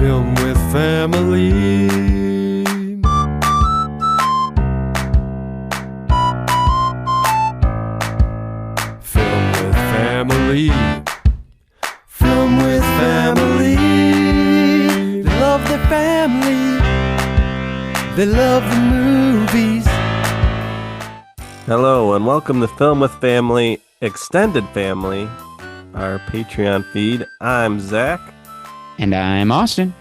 Film with family. Film with family. Film with family. They love their family. They love the movies. Hello and welcome to Film with Family, Extended Family, our Patreon feed. I'm Zach. And I'm Austin.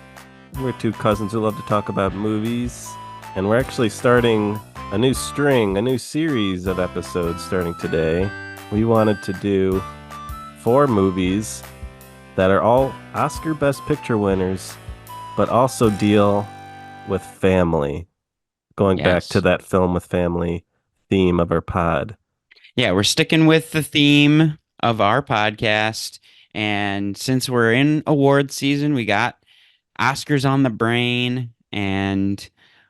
We're two cousins who love to talk about movies, and we're actually starting a new series of episodes starting today. We wanted to do 4 movies that are all Oscar Best Picture winners, but also deal with family, going back to that Film with Family theme of our pod. Yeah, we're sticking with the theme of our podcast. And since we're in award season, we got Oscars on the brain. And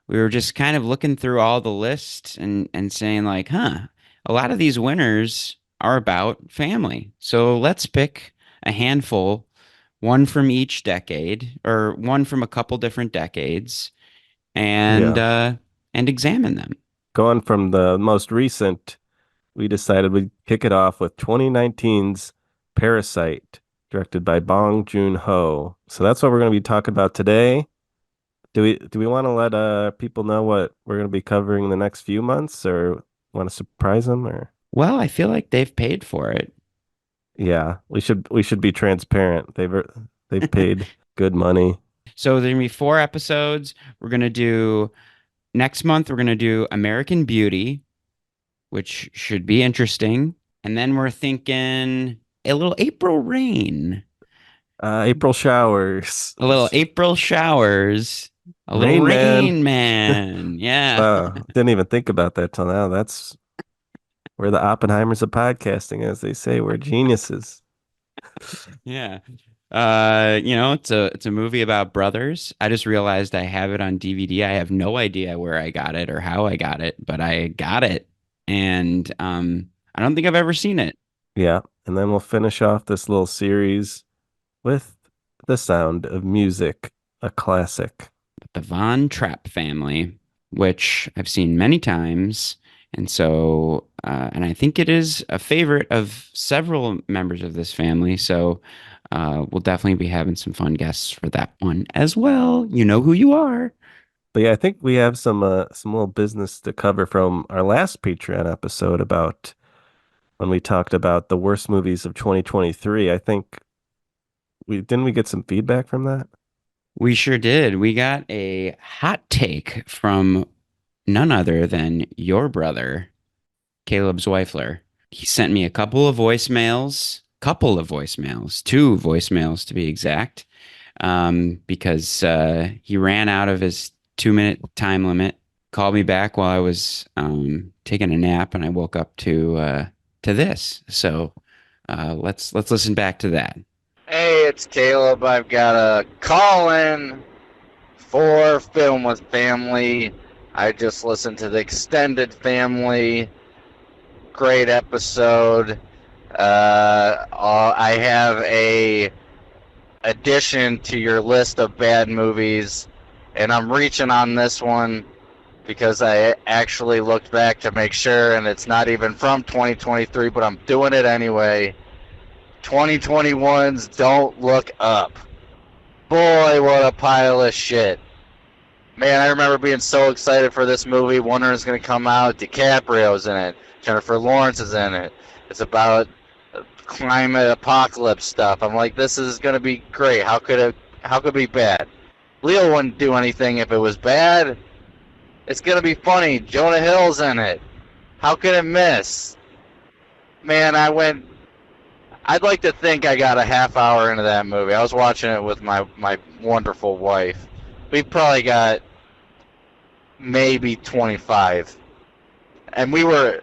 we were just kind of looking through all the lists and saying like, a lot of these winners are about family. So let's pick a handful, one from each decade or one from a couple different decades and examine them. Going from the most recent, we decided we'd kick it off with 2019's Parasite, directed by Bong Joon-ho. So that's what we're going to be talking about today. Do we want to let people know what we're going to be covering in the next few months, or want to surprise them? Or Well, I feel like they've paid for it. Yeah, we should be transparent. They've paid good money. So there's gonna be 4 episodes. We're gonna do next month. We're gonna do American Beauty, which should be interesting. And then we're thinking a little April Rain, April Showers. a little April Showers, a little Rain Man. Yeah. Didn't even think about that till now. We're the Oppenheimers of podcasting, as they say. We're geniuses. Yeah. It's a movie about brothers. I just realized I have it on DVD. I have no idea where I got it or how I got it, but I got it. And I don't think I've ever seen it. Yeah. And then we'll finish off this little series with The Sound of Music, a classic. The Von Trapp family, which I've seen many times. And so, and I think it is a favorite of several members of this family. So we'll definitely be having some fun guests for that one as well. You know who you are. But yeah, I think we have some little business to cover from our last Patreon episode about when we talked about the worst movies of 2023. I think we get some feedback from that? We sure did. We got a hot take from none other than your brother, Caleb Zweifler. He sent me a couple of voicemails, 2 voicemails to be exact, because he ran out of his 2-minute time limit, called me back while I was taking a nap, and I woke up to this. So let's listen back to that. Hey, it's Caleb. I've got a call-in for Film with Family. I just listened to the Extended Family. Great episode. I have a addition to your list of bad movies, and I'm reaching on this one because I actually looked back to make sure, and it's not even from 2023, but I'm doing it anyway. 2021's Don't Look Up. Boy, what a pile of shit. Man, I remember being so excited for this movie. Wondering it's going to come out. DiCaprio's in it. Jennifer Lawrence is in it. It's about climate apocalypse stuff. I'm like, this is going to be great. How could it be bad? Leo wouldn't do anything if it was bad. It's going to be funny. Jonah Hill's in it. How could it miss? Man, I'd like to think I got a half hour into that movie. I was watching it with my wonderful wife. We probably got maybe 25. And we were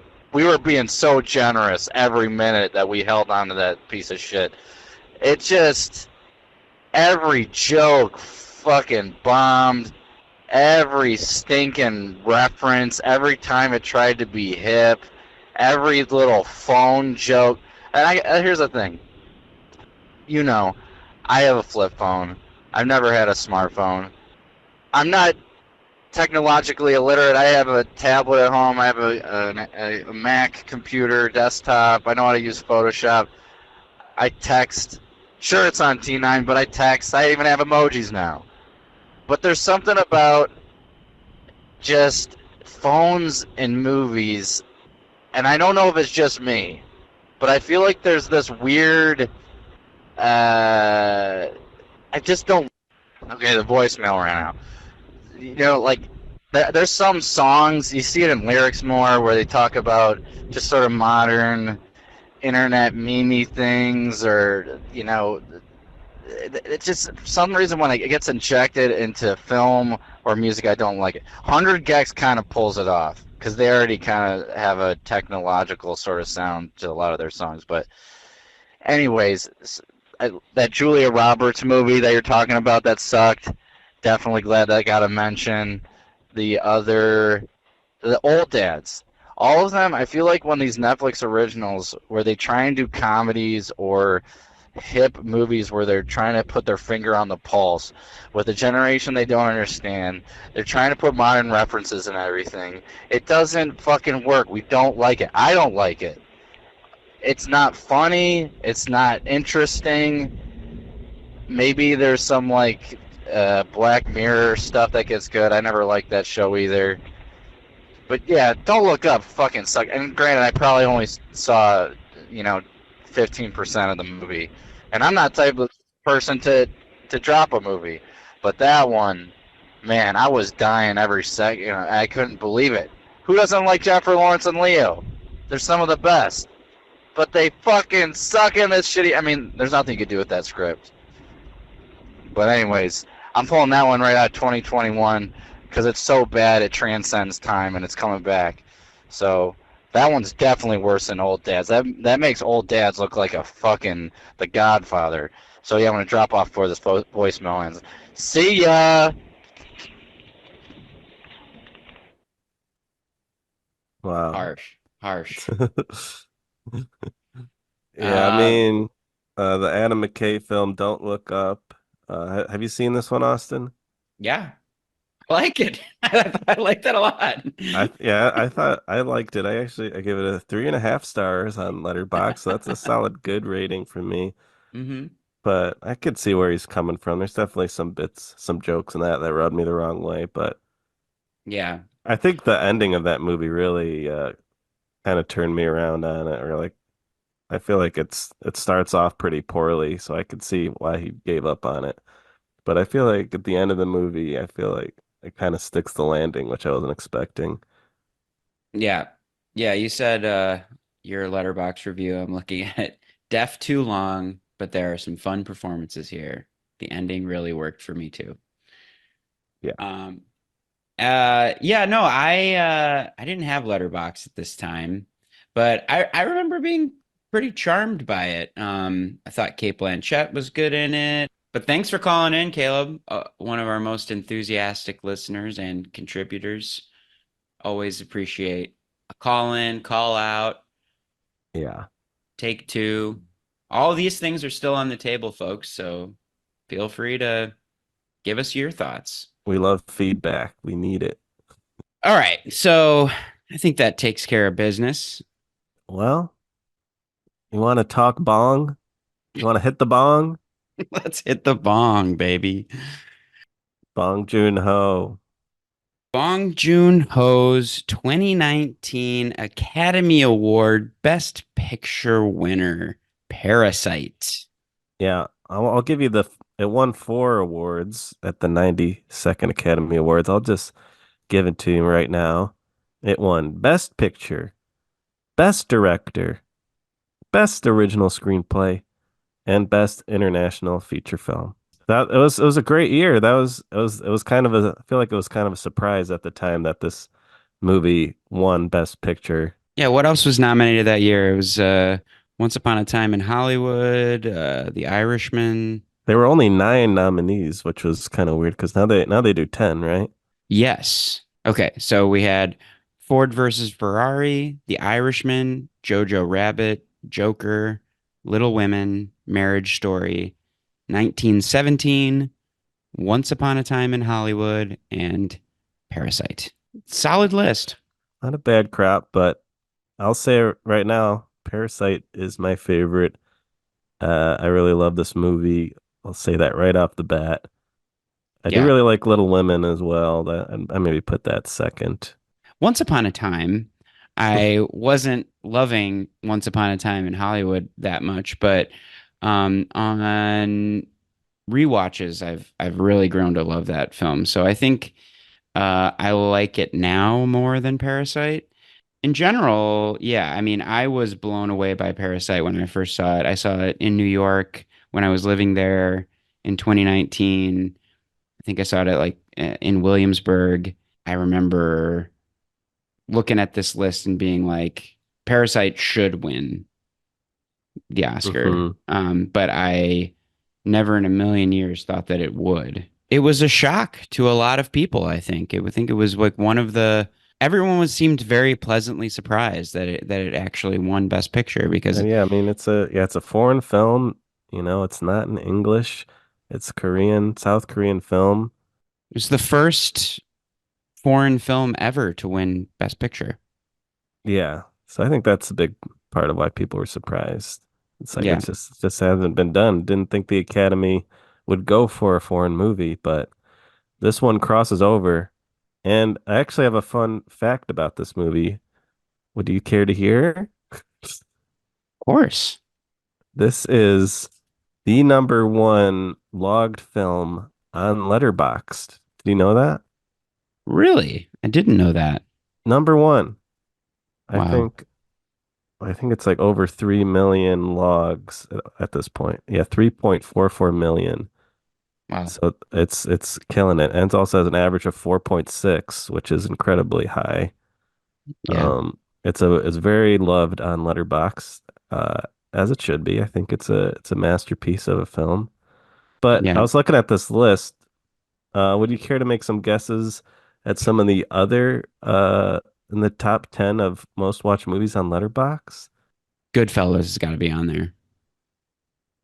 being so generous every minute that we held on to that piece of shit. It just, every joke fucking bombed. Every stinking reference, every time it tried to be hip, every little phone joke. And here's the thing. You know, I have a flip phone. I've never had a smartphone. I'm not technologically illiterate. I have a tablet at home. I have a Mac computer, desktop. I know how to use Photoshop. I text. Sure, it's on T9, but I text. I even have emojis now. But there's something about just phones and movies, and I don't know if it's just me, but I feel like there's this weird. I just don't. Okay, the voicemail ran out. Like there's some songs you see it in lyrics more where they talk about just sort of modern internet meme things, or it's just for some reason when it gets injected into film or music, I don't like it. 100 Gex kind of pulls it off because they already kind of have a technological sort of sound to a lot of their songs. But anyways, that Julia Roberts movie that you're talking about that sucked. Definitely glad that got a mention. The old dads, all of them. I feel like when these Netflix originals, where they try and do comedies or hip movies where they're trying to put their finger on the pulse with a generation they don't understand. They're trying to put modern references and everything. It doesn't fucking work. We don't like it. I don't like it. It's not funny. It's not interesting. Maybe there's some like Black Mirror stuff that gets good. I never liked that show either. But yeah, Don't Look Up fucking suck. And granted, I probably only saw, 15% of the movie. And I'm not the type of person to drop a movie. But that one, man, I was dying every second. I couldn't believe it. Who doesn't like Jennifer Lawrence and Leo? They're some of the best. But they fucking suck in this shitty. I mean, there's nothing you could do with that script. But anyways, I'm pulling that one right out of 2021 because it's so bad it transcends time and it's coming back. So that one's definitely worse than Old Dads. That makes Old Dads look like a fucking The Godfather. So yeah, I'm gonna drop off before this voicemail ends. See ya. Wow. Harsh. Yeah, I mean, the Adam McKay film "Don't Look Up." Have you seen this one, Austin? Yeah, I like it. I like that a lot. I thought I liked it. I gave it a 3.5 stars on Letterboxd. So that's a solid good rating for me. Mm-hmm. But I could see where he's coming from. There's definitely some bits, some jokes in that rubbed me the wrong way. But Yeah. I think the ending of that movie really kind of turned me around on it. Or like, I feel like it starts off pretty poorly, so I could see why he gave up on it. But I feel like at the end of the movie, I feel like it kind of sticks the landing, which I wasn't expecting. Yeah. Yeah, you said your letterbox review. I'm looking at Deaf Too Long, but there are some fun performances here. The ending really worked for me too. Yeah. Yeah, no, I didn't have letterbox at this time, but I remember being pretty charmed by it. I thought Kate Blanchett was good in it. But thanks for calling in, Caleb, one of our most enthusiastic listeners and contributors. Always appreciate a call in, call out, Yeah. take two. All these things are still on the table, folks. So feel free to give us your thoughts. We love feedback. We need it. All right. So I think that takes care of business. Well, you want to talk bong? You want to hit the bong? Let's hit the bong, baby. Bong Joon-ho. Bong Joon-ho's 2019 Academy Award Best Picture winner, Parasite. Yeah, I'll give you it won 4 awards at the 92nd Academy Awards. I'll just give it to you right now. It won Best Picture, Best Director, Best Original Screenplay, and Best International Feature Film. It was a great year. It was kind of I feel like it was kind of a surprise at the time that this movie won Best Picture. Yeah, what else was nominated that year? It was Once Upon a Time in Hollywood, The Irishman. There were only 9 nominees, which was kind of weird because now they do 10, right? Yes. Okay, so we had Ford versus Ferrari, The Irishman, Jojo Rabbit, Joker, Little Women, Marriage Story, 1917, Once Upon a Time in Hollywood, and Parasite. Solid list. Not a bad crop, but I'll say it right now, Parasite is my favorite. I really love this movie. I'll say that right off the bat. I do Yeah. really like Little Women as well. That I maybe put that second. Once Upon a Time, I wasn't loving Once Upon a Time in Hollywood that much, but on rewatches, I've really grown to love that film. So I think I like it now more than Parasite. In general, yeah, I mean, I was blown away by Parasite when I first saw it. I saw it in New York when I was living there in 2019. I think I saw it at like in Williamsburg. I remember looking at this list and being like, Parasite should win the Oscar. hmm But I never in a million years thought that it would. It was a shock to a lot of people, I think. I would think it was like one of the everyone was seemed very pleasantly surprised that it actually won Best Picture because And it yeah, I mean it's a foreign film. It's not in English. It's Korean, South Korean film. was the first foreign film ever to win Best Picture. Yeah. So I think that's a big part of why people were surprised. It's like Yeah, just hasn't been done. Didn't think the Academy would go for a foreign movie, but this one crosses over. And I actually have a fun fact about this movie. Would you care to hear? of course. This is the number one logged film on Letterboxd. Did you know that? Really? I didn't know that. Number one. I Wow. think I think it's like over 3 million logs at this point. Yeah, 3.44 million. Wow. So it's killing it. And it also has an average of 4.6, which is incredibly high. Yeah. It's very loved on Letterboxd, uh, as it should be. I think it's a masterpiece of a film. But I Yeah. was looking at this list. Would you care to make some guesses at some of the other in the top 10 of most watched movies on Letterboxd? Goodfellas has got to be on there.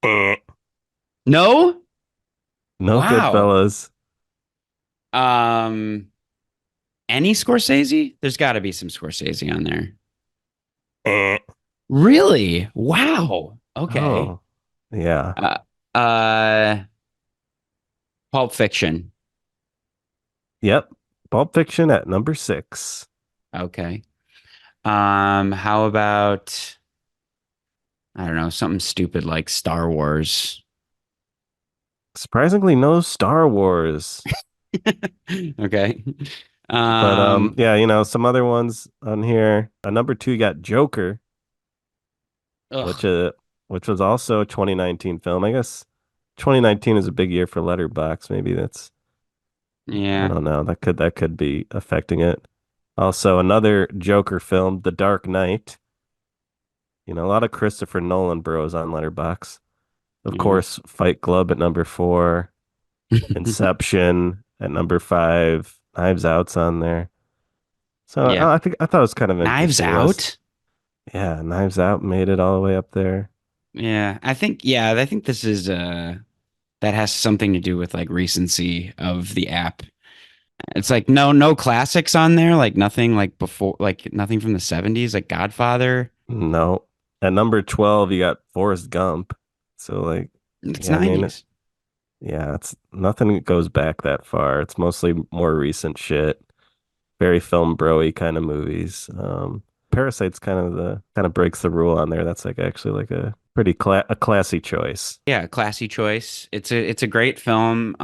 Eh. No? No Wow. Goodfellas. Um, any Scorsese? There's got to be some Scorsese on there. Eh. Really? Wow. Okay. Oh, yeah. Uh, uh, Pulp Fiction. Yep. Pulp Fiction at number 6. Okay. How about I don't know, something stupid like Star Wars. Surprisingly, no Star Wars. Okay. But Um, yeah, some other ones on here. Number 2 you got Joker, which ugh. uh which was also a 2019 film. I guess 2019 is a big year for Letterboxd. Maybe that's I Yeah. don't know. That could be affecting it. Also, another Joker film, The Dark Knight. A lot of Christopher Nolan bros on Letterboxd. Of Yeah. course, Fight Club at number 4, Inception at number 5, Knives Out's on there. So Yeah. I thought it was kind of an Knives interesting list. Out? Yeah, Knives Out made it all the way up there. Yeah, I think this is that has something to do with like recency of the app. It's like no classics on there, like nothing like before like nothing from the 70s, like Godfather. No. At number 12, you got Forrest Gump. So like, It's yeah, I mean, 90s. yeah, it's nothing that goes back that far. It's mostly more recent shit, very film bro-y kind of movies. Parasite's kind of breaks the rule on there. That's like actually like a pretty classy choice. Yeah, classy choice. It's a great film.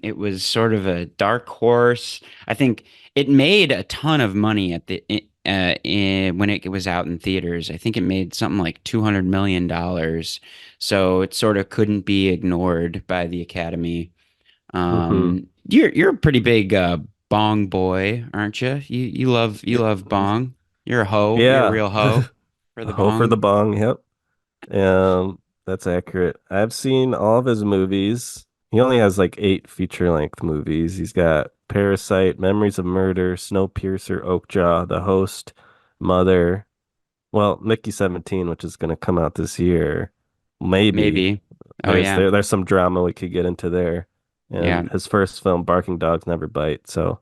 It was sort of a dark horse. I think it made a ton of money at when it was out in theaters. I think it made something like $200 million. So it sort of couldn't be ignored by the Academy. hmm You're a pretty big Bong boy, aren't you? You love Bong. You're a hoe. You're a Yeah. real hoe for the Ho for the Bong. bong. Yep. That's accurate. I've seen all of his movies. He only has like 8 feature-length movies. He's got Parasite, Memories of Murder, Snowpiercer, Oakjaw, The Host, Mother. Well, Mickey 17, which is going to come out this year. Maybe. Maybe. Oh There's yeah. there there's some drama we could get into there. Yeah. and his first film, Barking Dogs Never Bite. So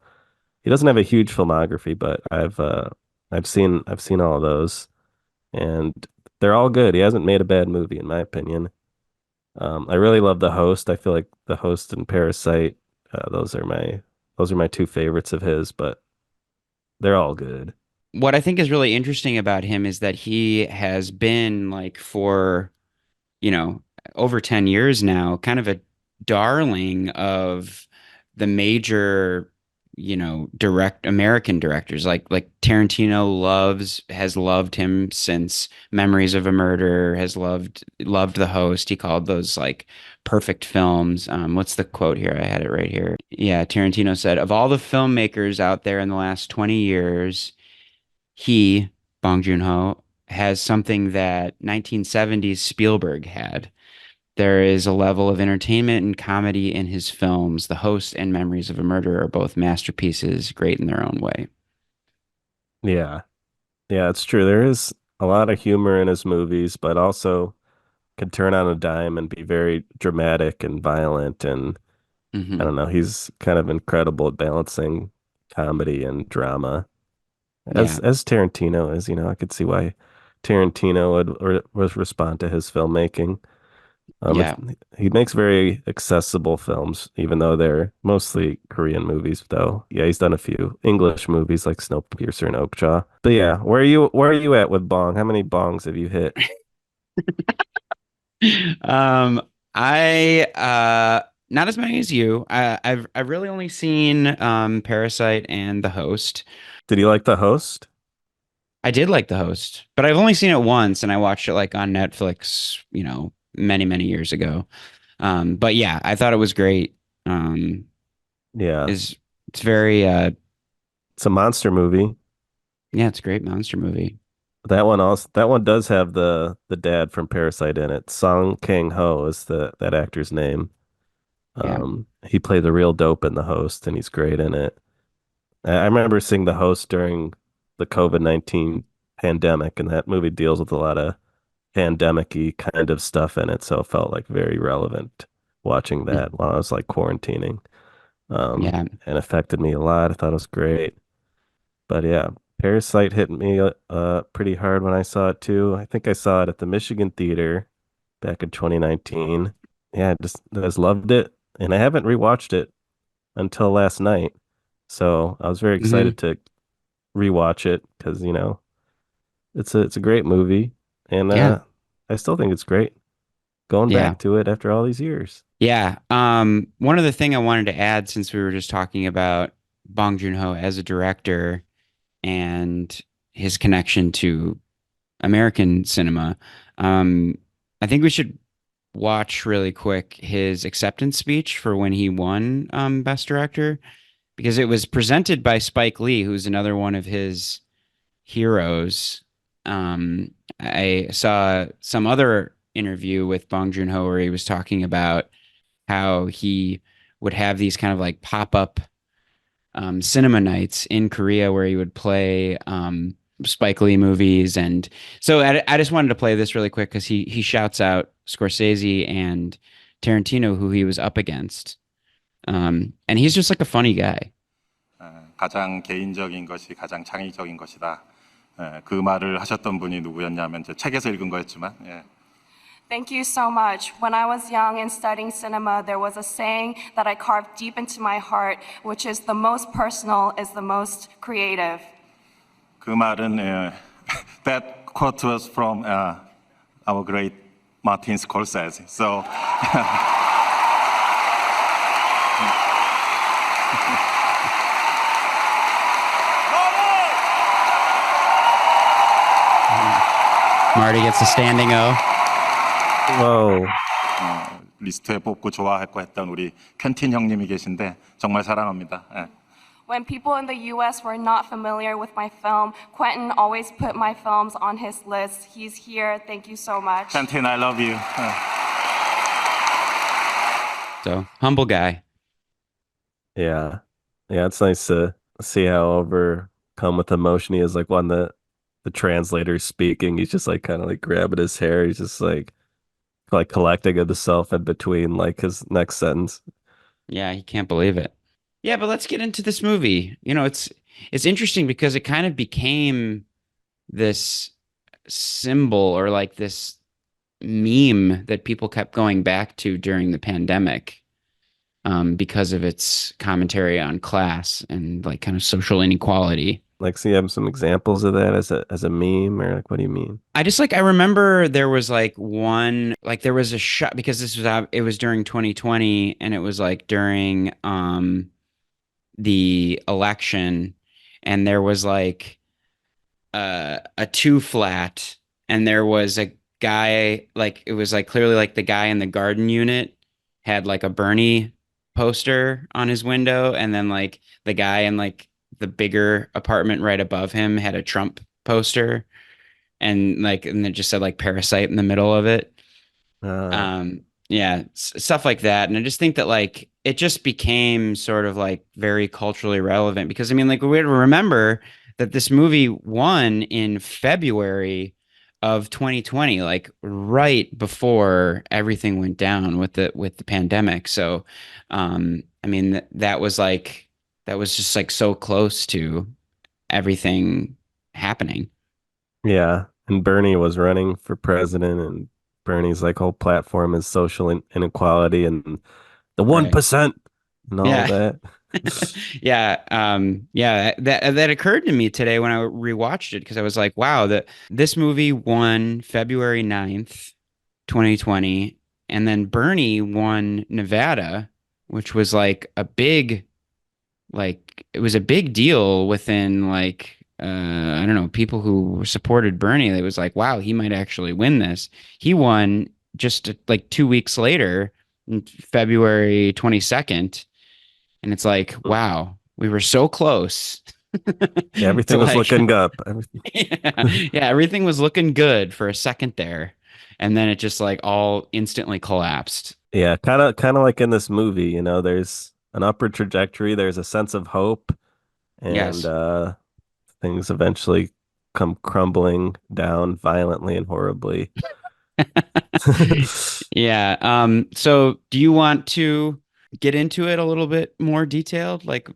he doesn't have a huge filmography, but I've seen all of those, and they're all good. He hasn't made a bad movie, in my opinion. I really love The Host. I feel like The Host and Parasite, those are my two favorites of his, but they're all good. What I think is really interesting about him is that he has been like for, you know, over 10 years now, kind of a darling of the major, direct American directors. Like Tarantino has loved him since Memories of a Murder, has loved The Host. He called those like perfect films. What's the quote here? I had it right here. Yeah, Tarantino said, "Of all the filmmakers out there in the last 20 years, he, Bong Joon-ho, has something that 1970s Spielberg had. There is a level of entertainment and comedy in his films. The Host and Memories of a Murder are both masterpieces, great in their own way." Yeah. Yeah, it's true. There is a lot of humor in his movies, but also can turn on a dime and be very dramatic and violent. And I Hmm. don't know, he's kind of incredible at balancing comedy and drama, Yeah, as Tarantino is. I could see why Tarantino would respond to his filmmaking. It's, yeah, he makes very accessible films, even though they're mostly Korean movies, though. Yeah, he's done a few English movies like Snowpiercer and Oakjaw. But yeah, where are you at with Bong? How many bongs have you hit? um, I not as many as you. I've really only seen Parasite and The Host. Did you like The Host? I did like The Host, but I've only seen it once, and I watched it like on Netflix, many, many years ago. But yeah, I thought it was great. Um, Yeah, is It's very it's a monster movie. yeah, it's a great monster movie. That one does have the dad from Parasite in it. Song Kang-ho is that actor's name. Yeah. He played the real dope in The Host, and he's great in it. I remember seeing The Host during the COVID-19 pandemic, and that movie deals with a lot of pandemic-y kind of stuff in it, so it felt like very relevant watching Mm. that while I was like quarantining. Yeah. And affected me a lot. I thought it was great. But yeah, Parasite hit me pretty hard when I saw it too. I think I saw it at the Michigan Theater back in 2019. Yeah, I just loved it, and I haven't rewatched it until last night. So I was very Hmm. excited to rewatch it because it's a great movie, and Yeah. I still think it's great going Yeah. back to it after all these years. Yeah. One other thing I wanted to add, since we were just talking about Bong Joon-ho as a director and his connection to American cinema, um, I think we should watch really quick his acceptance speech for when he won Best Director, because it was presented by Spike Lee, who's another one of his heroes. I saw some other interview with Bong Joon-ho where he was talking about how he would have these kind of like pop-up cinema nights in Korea where he would play Spike Lee movies. And so I just wanted to play this really quick because he shouts out Scorsese and Tarantino, who he was up against. And he's just like a funny guy. 가장 개인적인 것이 가장 창의적인 것이다. 그 말을 하셨던 분이 누구였냐면 제 책에서 읽은 거였지만 예. Thank you so much. When I was young and studying cinema, there was a saying that I carved deep into my heart, which is the most personal is the most creative. 그 말은 that quote was from our great Martin Scorsese. So Marty gets a standing O. Whoa. 리스트에 뽑고 좋아했고 했던 우리 켄틴 형님이 계신데 정말 사랑합니다. 예. When people in the US were not familiar with my film, Quentin always put my films on his list. He's here. Thank you so much. 켄틴, I love you. So humble guy. Yeah. Yeah, it's nice to see how overcome with emotion he is. Like when the translator's speaking, he's just like kind of like grabbing his hair. He's just like collecting himself in between like his next sentence. Yeah, he can't believe it. Yeah, but let's get into this movie. It's interesting because it kind of became this symbol or like this meme that people kept going back to during the pandemic, because of its commentary on class and like kind of social inequality. Like, so you have some examples of that as a meme, or like, what do you mean? I remember there was like one, like there was a shot because it was during 2020 and it was like during the election, and there was like a two flat, and there was a guy, like it was like clearly like the guy in the garden unit had like a Bernie poster on his window, and then like the guy in like the bigger apartment right above him had a Trump poster, and it just said like Parasite in the middle of it. Uh, Yeah, stuff like that. And I just think that like it just became sort of like very culturally relevant because I mean, like we have to remember that this movie won in February of 2020, like right before everything went down with the pandemic. So, I mean, that was just like so close to everything happening. yeah. And Bernie was running for president, and Bernie's like whole platform is social inequality and the Right. 1% and all Yeah. that. Yeah, yeah, that occurred to me today when I rewatched it because I was like, wow, that this movie won February 9th, 2020, and then Bernie won Nevada, which was like it was a big deal within like I don't know, people who supported Bernie. It was like, wow, he might actually win this. He won just like 2 weeks later, February 22nd, and it's like, wow, we were so close Yeah, to everything was like, looking up. Everything. yeah, yeah, everything was looking good for a second there. And then it just like all instantly collapsed. Yeah, kind of like in this movie, there's an upward trajectory, there's a sense of hope, and Yes. things eventually come crumbling down violently and horribly. Yeah. So do you want to get into it a little bit more detailed? Like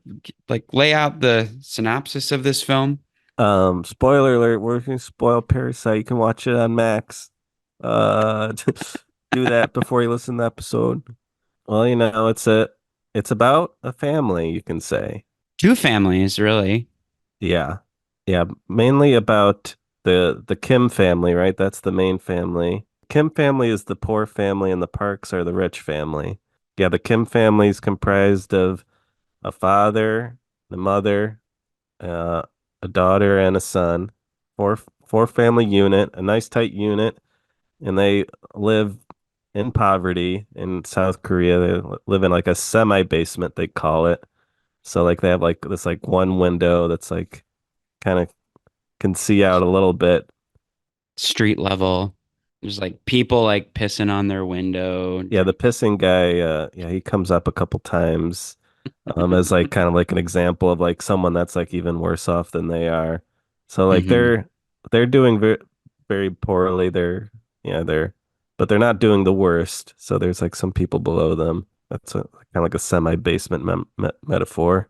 lay out the synopsis of this film? Spoiler alert, we're gonna spoil Parasite. You can watch it on Max. Uh, do that before you listen to the episode. Well, it's about a family, you can say. Two families, really. Yeah. Yeah, mainly about the Kim family, right? That's the main family. Kim family is the poor family and the Parks are the rich family. Yeah, the Kim family is comprised of a father, a mother, uh, a daughter, and a son. Four family unit, a nice tight unit, and they live in poverty in South Korea. They live in like a semi basement, they call it. So like they have like this like one window that's like kind of can see out a little bit. Street level. There's like people like pissing on their window. Yeah, the pissing guy, yeah, he comes up a couple times as like kind of like an example of like someone that's like even worse off than they are. So like Hmm. they're doing very poorly. But they're not doing the worst. So there's like some people below them. That's kind of like a semi-basement metaphor.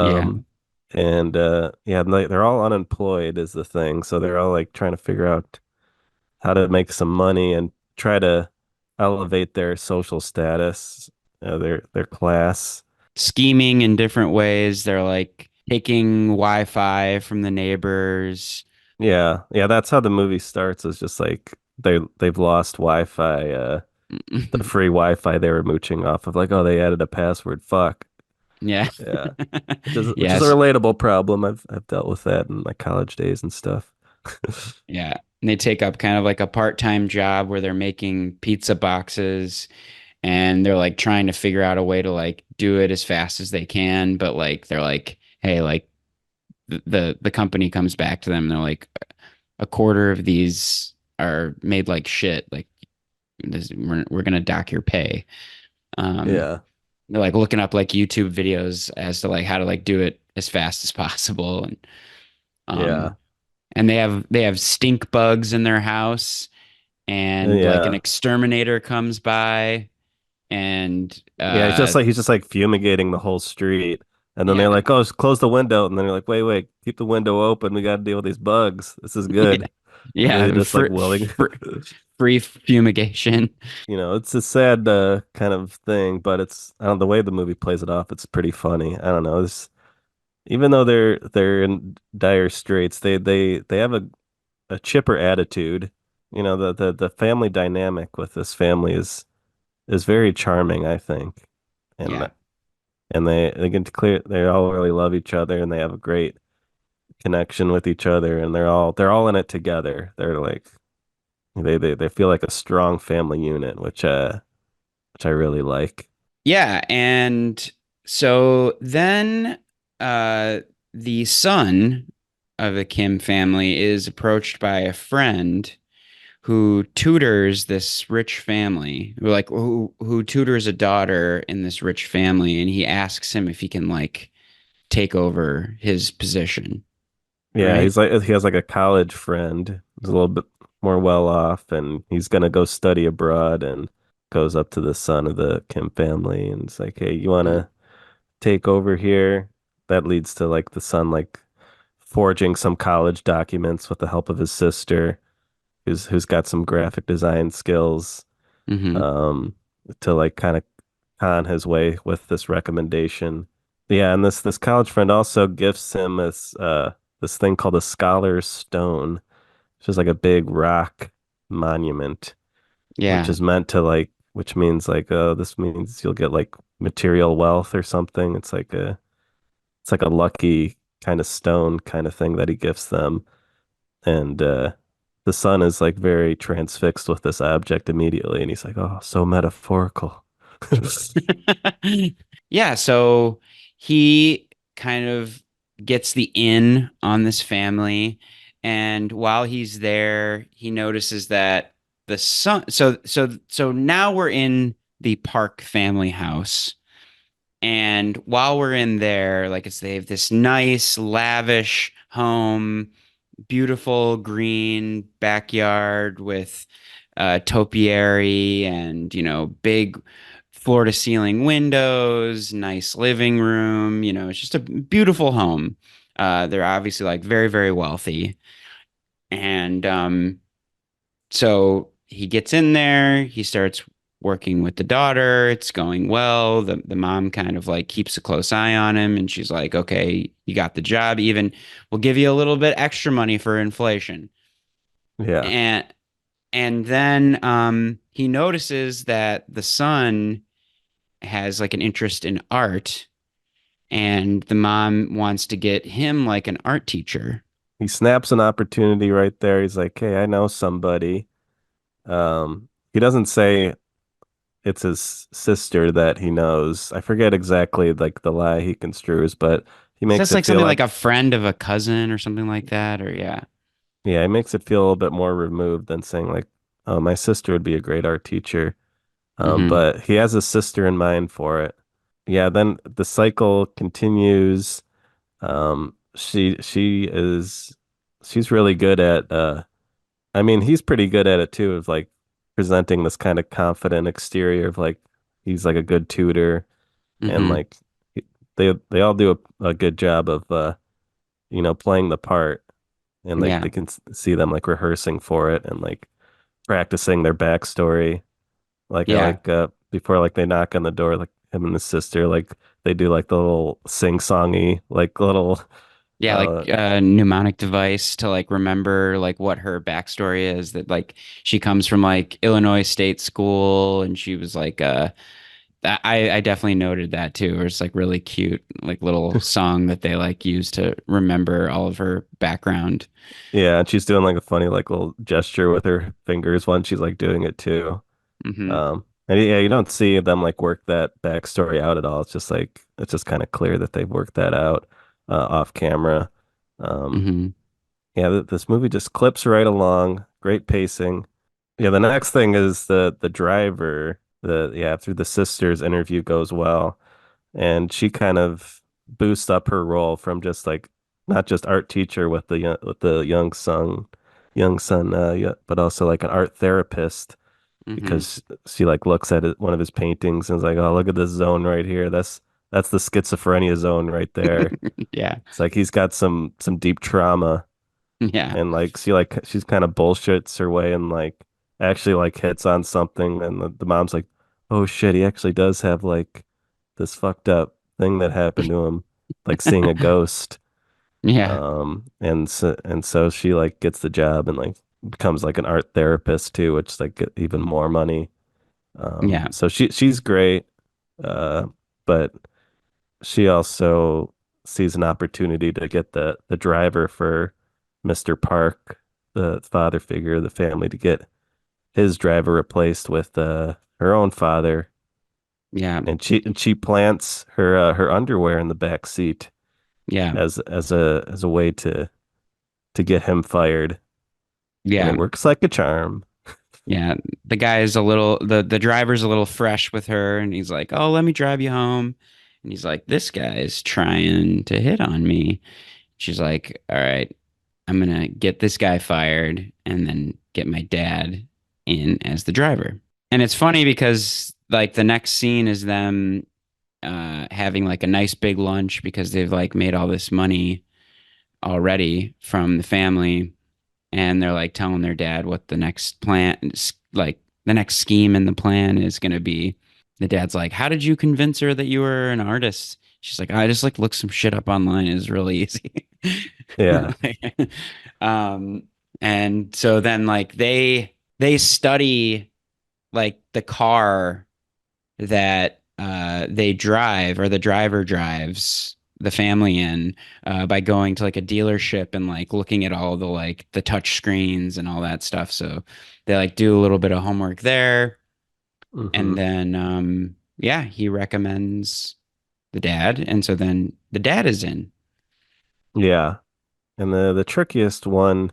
Yeah. Um, and yeah, and they're all unemployed is the thing. So they're all like trying to figure out how to make some money and try to elevate their social status, their class. Scheming in different ways. They're like taking Wi-Fi from the neighbors. Yeah, yeah, that's how the movie starts. Is just like they've lost Wi-Fi, the free Wi-Fi they were mooching off of. Like, oh, they added a password. Fuck. Yeah. Yeah, which is a Yes. relatable problem. I've dealt with that in my college days and stuff. Yeah. And they take up kind of like a part-time job where they're making pizza boxes, and they're like trying to figure out a way to like do it as fast as they can, but like they're like, hey, like the company comes back to them and they're like, a quarter of these are made like shit. Like we're gonna dock your pay. Um, Yeah, they're like looking up like YouTube videos as to like how to like do it as fast as possible, yeah, um, and they have stink bugs in their house, and like an yeah, exterminator comes by and Yeah, he's just like fumigating the whole street. And then they're yeah, like, "Oh, just close the window." And then they're like, "Wait, keep the window open. We got to deal with these bugs. This is yeah, good." And they're yeah, just like willing. free fumigation. It's a sad kind of thing, but it's I don't the way the movie plays it off, it's pretty funny. I don't know. Even though they're in dire straits, they have a chipper attitude. The family dynamic with this family is very charming, I think. And Yeah. and they get to clear they all really love each other and they have a great connection with each other and they're all in it together. They're like they feel like a strong family unit, which I really like. Yeah, and so then uh the son of the Kim family is approached by a friend who tutors this rich family, who tutors a daughter in this rich family, and he asks him if he can like take over his position, Yeah, right? he has like a college friend who's a little bit more well off and he's gonna go study abroad and goes up to the son of the Kim family and it's like, hey, you Mm, wanna take over here? That leads to like the son like forging some college documents with the help of his sister, who's got some graphic design skills, mm-hmm. um, to like kind of con his way with this recommendation. Yeah, and this college friend also gifts him this thing called a scholar's stone, which is like a big rock monument, which Yeah. is meant to which means like, oh, this means you'll get like material wealth or something. It's like a lucky kind of stone kind of thing that he gifts them. And the son is like very transfixed with this object immediately, and he's like, "Oh, so metaphorical." Yeah, so he kind of gets the in on this family, and while he's there, he notices that the son so now we're in the Park family house. And while we're in there, like they have this nice, lavish home, beautiful green backyard with topiary and, big floor to ceiling windows, nice living room. It's just a beautiful home. They're obviously like very, very wealthy. And so he gets in there, he starts working with the daughter. It's going well. The mom kind of like keeps a close eye on him and she's like, "Okay, you got the job. Even we'll give you a little bit extra money for inflation." Yeah, And then he notices that the son has like an interest in art and the mom wants to get him like an art teacher. he snaps an opportunity right there. He's like, "Hey, I know somebody." He doesn't say it's his sister that he knows. I forget exactly like the lie he construes, but he Is makes that it like feel something like like a friend of a cousin or something like that? Or yeah. yeah, he makes it feel a little bit more removed than saying like, "Oh, my sister would be a great art teacher." Hmm. But he has a sister in mind for it. Yeah, then the cycle continues. She's really good at I mean, he's pretty good at it too, of like presenting this kind of confident exterior of like he's like a good tutor and Hmm. like he- they all do a good job of playing the part and like Yeah. they can see them like rehearsing for it and like practicing their backstory. Like I Yeah. like before like they knock on the door, like him and his sister, like they do like the little sing-songy like little Yeah, like uh a mnemonic device to like remember like what her backstory is, that like she comes from like Illinois State School and she was like I definitely noted that too. It's like really cute, like little song that they like use to remember all of her background. yeah, and she's doing like a funny like little gesture with her fingers when she's like doing it too. Hmm. And yeah, you don't see them like work that backstory out at all. It's just kind of clear that they've worked that out off camera. Um, Hmm. yeah, this movie just clips right along. Great pacing. Yeah, the next thing is the driver. After the sister's interview goes well, and she kind of boosts up her role from just like not just art teacher with the young son, yeah, but also like an art therapist. Hmm. because she like looks at one of his paintings and is like, "Oh, look at this zone right here. That's the schizophrenia zone right there." Yeah. It's like he's got some deep trauma, Yeah. and like she's kind of bullshits her way and like actually like hits on something, and the mom's like, "Oh shit, he actually does have like this fucked up thing that happened to him, like seeing a ghost." Yeah. And so she like gets the job and like becomes like an art therapist too, which like get even more money. Yeah. So she's great, uh, but she also sees an opportunity to get the driver for Mr. Park, the father figure of the family, to get his driver replaced with her own father, Yeah. and she plants her underwear in the back seat Yeah. as a way to get him fired, and Yeah. it works like a charm. Yeah. The guy is a little the driver's a little fresh with her and he's like, "Oh, let me drive you home." And he's like, "This guy's trying to hit on me." She's like, "All right, I'm gonna get this guy fired and then get my dad in as the driver." And it's funny because like the next scene is them having like a nice big lunch because they've like made all this money already from the family, and they're like telling their dad what the next plan, like the next scheme in the plan is going to be. The dad's like, "How did you convince her that you were an artist?" She's like, "I just like look some shit up online. It's really easy." Yeah. um, and so then like they study like the car that they drive or the driver drives the family in by going to like a dealership and like looking at all the like the touch screens and all that stuff. So they like do a little bit of homework there, Hmm. and then yeah, he recommends the dad, and so then the dad is in. Yeah. And the trickiest one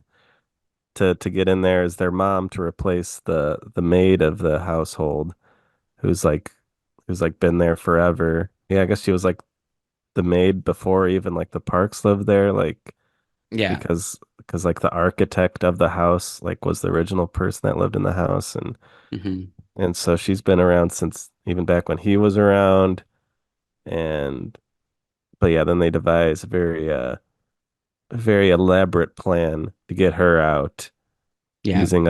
to get in there is their mom to replace the maid of the household who's like been there forever. Yeah, I guess she was like the maid before even like the Parks lived there, like Yeah. because like the architect of the house like was the original person that lived in the house, Hmm. and so she's been around since even back when he was around. And but yeah, then they devise a very elaborate plan to get her out Yeah. using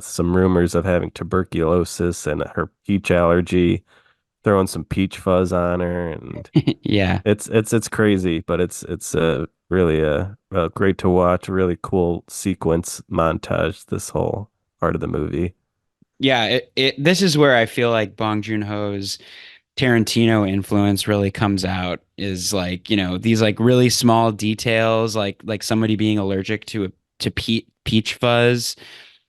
some rumors of having tuberculosis and her peach allergy, throwing some peach fuzz on her, and Yeah. it's crazy, but it's really great to watch, a really cool sequence montage, this whole part of the movie. Yeah, this is where I feel like Bong Joon-ho's Tarantino influence really comes out, is like, these like really small details, like somebody being allergic to peach fuzz,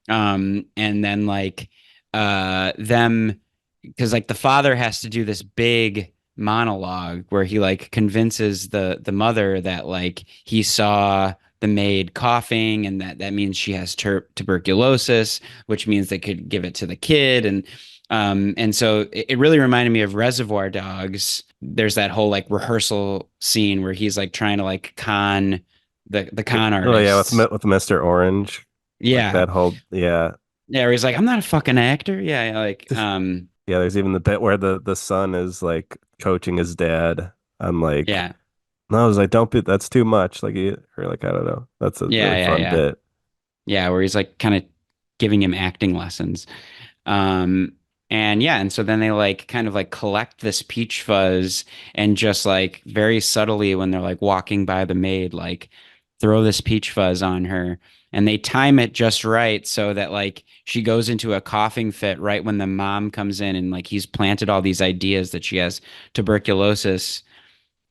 and then like them, because like the father has to do this big monologue where he like convinces the mother that like he saw the maid coughing and that means she has tuberculosis, which means they could give it to the kid. And so it really reminded me of Reservoir Dogs. There's that whole like rehearsal scene where he's like trying to like con the con Oh yeah, artists. with Mr. Orange, like Yeah. that whole, yeah. Yeah, where he's like, "I'm not a fucking actor." Yeah, yeah, like, Yeah, there's even the bit where the son is like coaching his dad. I'm like, yeah, no, I was like, don't be, that's too much. Like, or like, I don't know. That's a yeah, really yeah, fun yeah, bit. yeah, where he's like kind of giving him acting lessons. Um, and yeah, and so then they like kind of like collect this peach fuzz and just like very subtly when they're like walking by the maid, like throw this peach fuzz on her. And they time it just right so that like she goes into a coughing fit right when the mom comes in and like he's planted all these ideas that she has tuberculosis.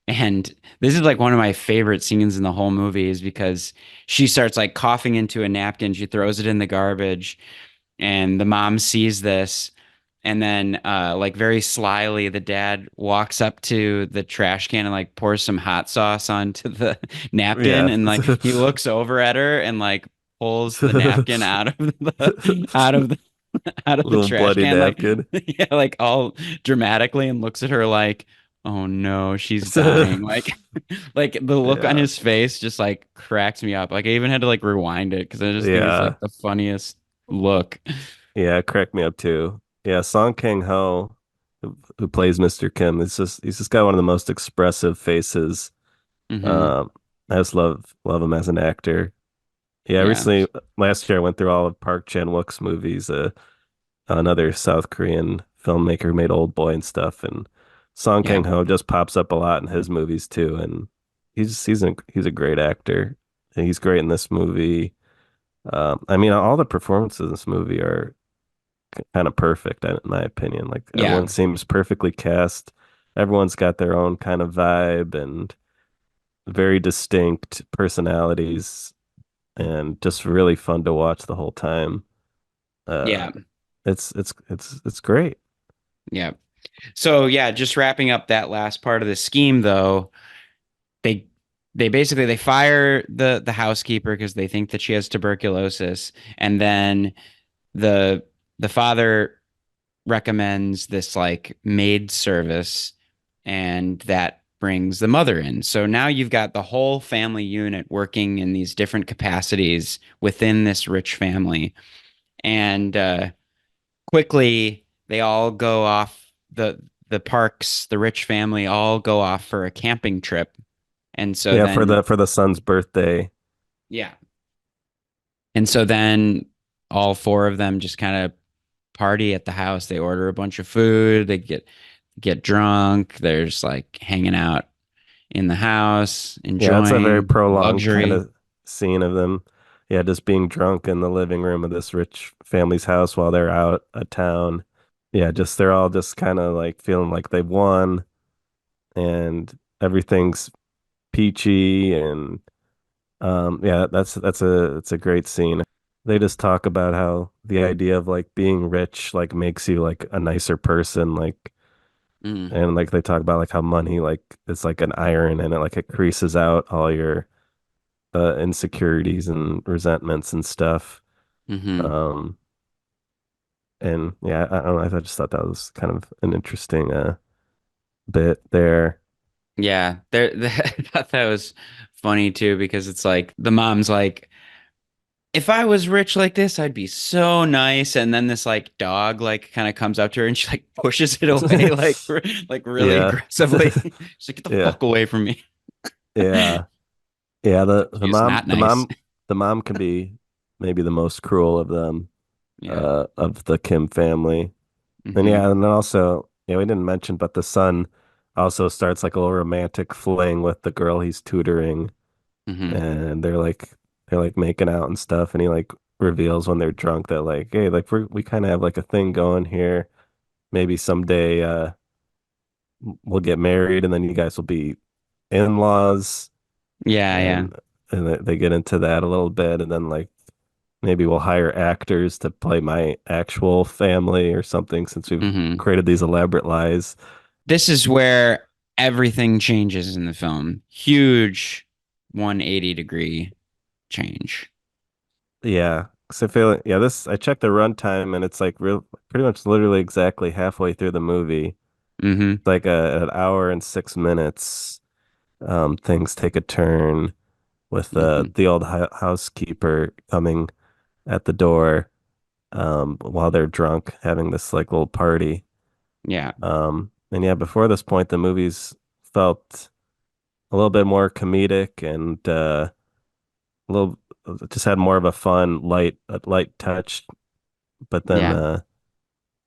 And this is like one of my favorite scenes in the whole movie is because she starts like coughing into a napkin, she throws it in the garbage, and the mom sees this, and then like very slyly the dad walks up to the trash can and like pours some hot sauce onto the napkin, Yeah. and like he looks over at her and like pulls the napkin out of the out of the Little trash bloody can, like napkin. yeah, like all dramatically, and looks at her like, "Oh no, she's dying." Like like the look on Yeah. his face just like cracks me up. Like I even had to like rewind it because I just think it's like Yeah. the funniest. look. Yeah, it cracked me up too. Yeah, Song Kang Ho, who plays Mr. Kim, he's just got one of the most expressive faces. Hmm. Um, I just love him as an actor. Yeah, Yeah. recently last year I went through all of Park Chan-wook's movies. Another South Korean filmmaker who made Old Boy and stuff, and Song Yeah. Kang-ho just pops up a lot in his movies too, and he's a great actor. And he's great in this movie. I mean, all the performances in this movie are kind of perfect, in my opinion. Like Yeah. everyone seems perfectly cast. Everyone's got their own kind of vibe and very distinct personalities, and just really fun to watch the whole time. Uh, Yeah. it's great. Yeah. So yeah, just wrapping up that last part of the scheme though, they they basically they fire the housekeeper because they think that she has tuberculosis, and then the the father recommends this like maid service, and that brings the mother in. So now you've got the whole family unit working in these different capacities within this rich family. And quickly they all go off the parks, the rich family all go off for a camping trip. And so Yeah, then for the son's birthday. yeah. And so then all four of them just kind of party at the house. They order a bunch of food, they get drunk, there's like hanging out in the house, Yeah, it's a very enjoying prolonged kind luxury. of scene of them. Yeah, just being drunk in the living room of this rich family's house while they're out of town. Yeah, just they're all just kind of like feeling like they won and everything's peachy and yeah, that's it's a great scene. They just talk about how the idea of like being rich like makes you like a nicer person, like Mm, and like they talk about like how money like it's like an iron and it like it creases out all your insecurities and resentments and stuff. hmm. Um, and yeah, I don't know. I just thought that was kind of an interesting bit there. Yeah, I thought that was funny too because it's like the mom's like, if I was rich like this, I'd be so nice. And then this like dog like kind of comes up to her and she like pushes it away like really Yeah. aggressively. She's like, get the Yeah. fuck away from me. Yeah. Yeah. She is not nice. The mom can be maybe the most cruel of them, Yeah. of the Kim family. And Hmm. yeah, and then also, yeah, we didn't mention, but the son also starts like a little romantic fling with the girl he's tutoring, Hmm. and they're like making out and stuff, and he like reveals when they're drunk that like, hey, like we kind of have like a thing going here. Maybe someday we'll get married, and then you guys will be in-laws, Yeah, yeah. and they get into that a little bit, and then like maybe we'll hire actors to play my actual family or something since we've Hmm. created these elaborate lies. This is where everything changes in the film. Huge 180-degree change. Yeah. So I feel yeah, this I checked the runtime and it's like real pretty much literally exactly halfway through the movie. Hmm. It's like an hour and 6 minutes. Things take a turn with Hmm. the old housekeeper coming at the door while they're drunk having this like little party. Yeah. And yeah, before this point the movies felt a little bit more comedic and a little just had more of a fun light touch, but then Yeah.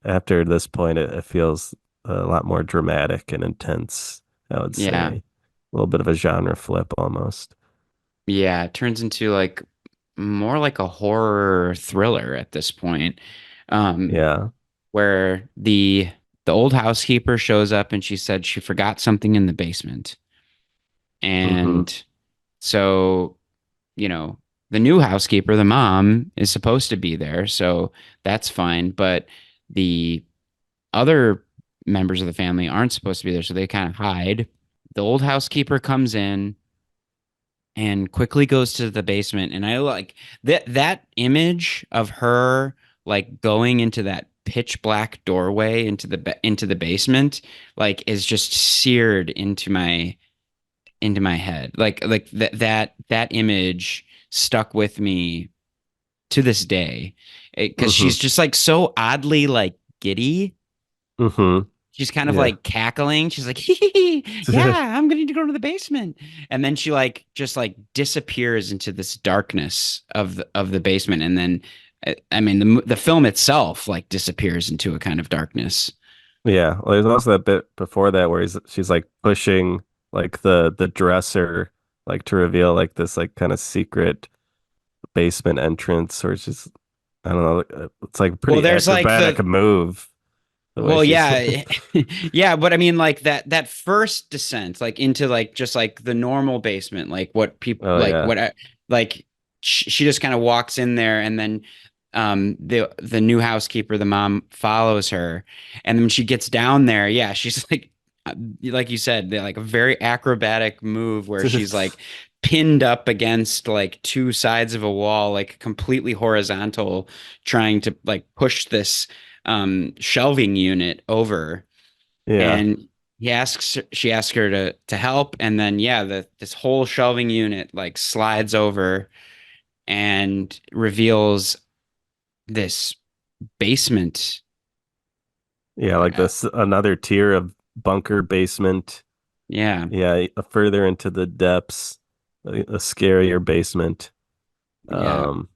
after this point it feels a lot more dramatic and intense, I would Yeah. say. A little bit of a genre flip almost. Yeah. It turns into like more like a horror thriller at this point. Um, Yeah. where the old housekeeper shows up and she said she forgot something in the basement. Hmm. And so, you know, the new housekeeper, the mom, is supposed to be there, so that's fine. But the other members of the family aren't supposed to be there, so they kind of hide. The old housekeeper comes in and quickly goes to the basement, and I like that image of her like going into that pitch black doorway into into the basement like is just seared into my head. Like that image stuck with me to this day, because Mm-hmm. she's just like so oddly like giddy. Mm-hmm. She's kind of Yeah. like cackling. She's like, hee, hee, hee, yeah, I'm going to go to the basement. And then she like just like disappears into this darkness of the basement. And then, I mean, the film itself like disappears into a kind of darkness. Yeah. Well, there's also that bit before that where she's like pushing like the dresser like to reveal like this like kind of secret basement entrance, or it's just I don't know. It's like a Well, pretty there's like acrobatic the move the way Well, she's. yeah, yeah, but I mean, like that first descent, like into like just like the normal basement, like what people Oh like yeah. what like she just kind of walks in there, and then the new housekeeper, the mom, follows her, and then when she gets down there, yeah, she's like you said, they're like a very acrobatic move where she's like pinned up against like two sides of a wall, like completely horizontal, trying to like push this shelving unit over, Yeah. and she asks her to help, and then yeah, this whole shelving unit like slides over and reveals this basement. Yeah, like uh, this another tier of bunker basement. yeah, Yeah, further into the depths, a scarier basement. yeah, Um,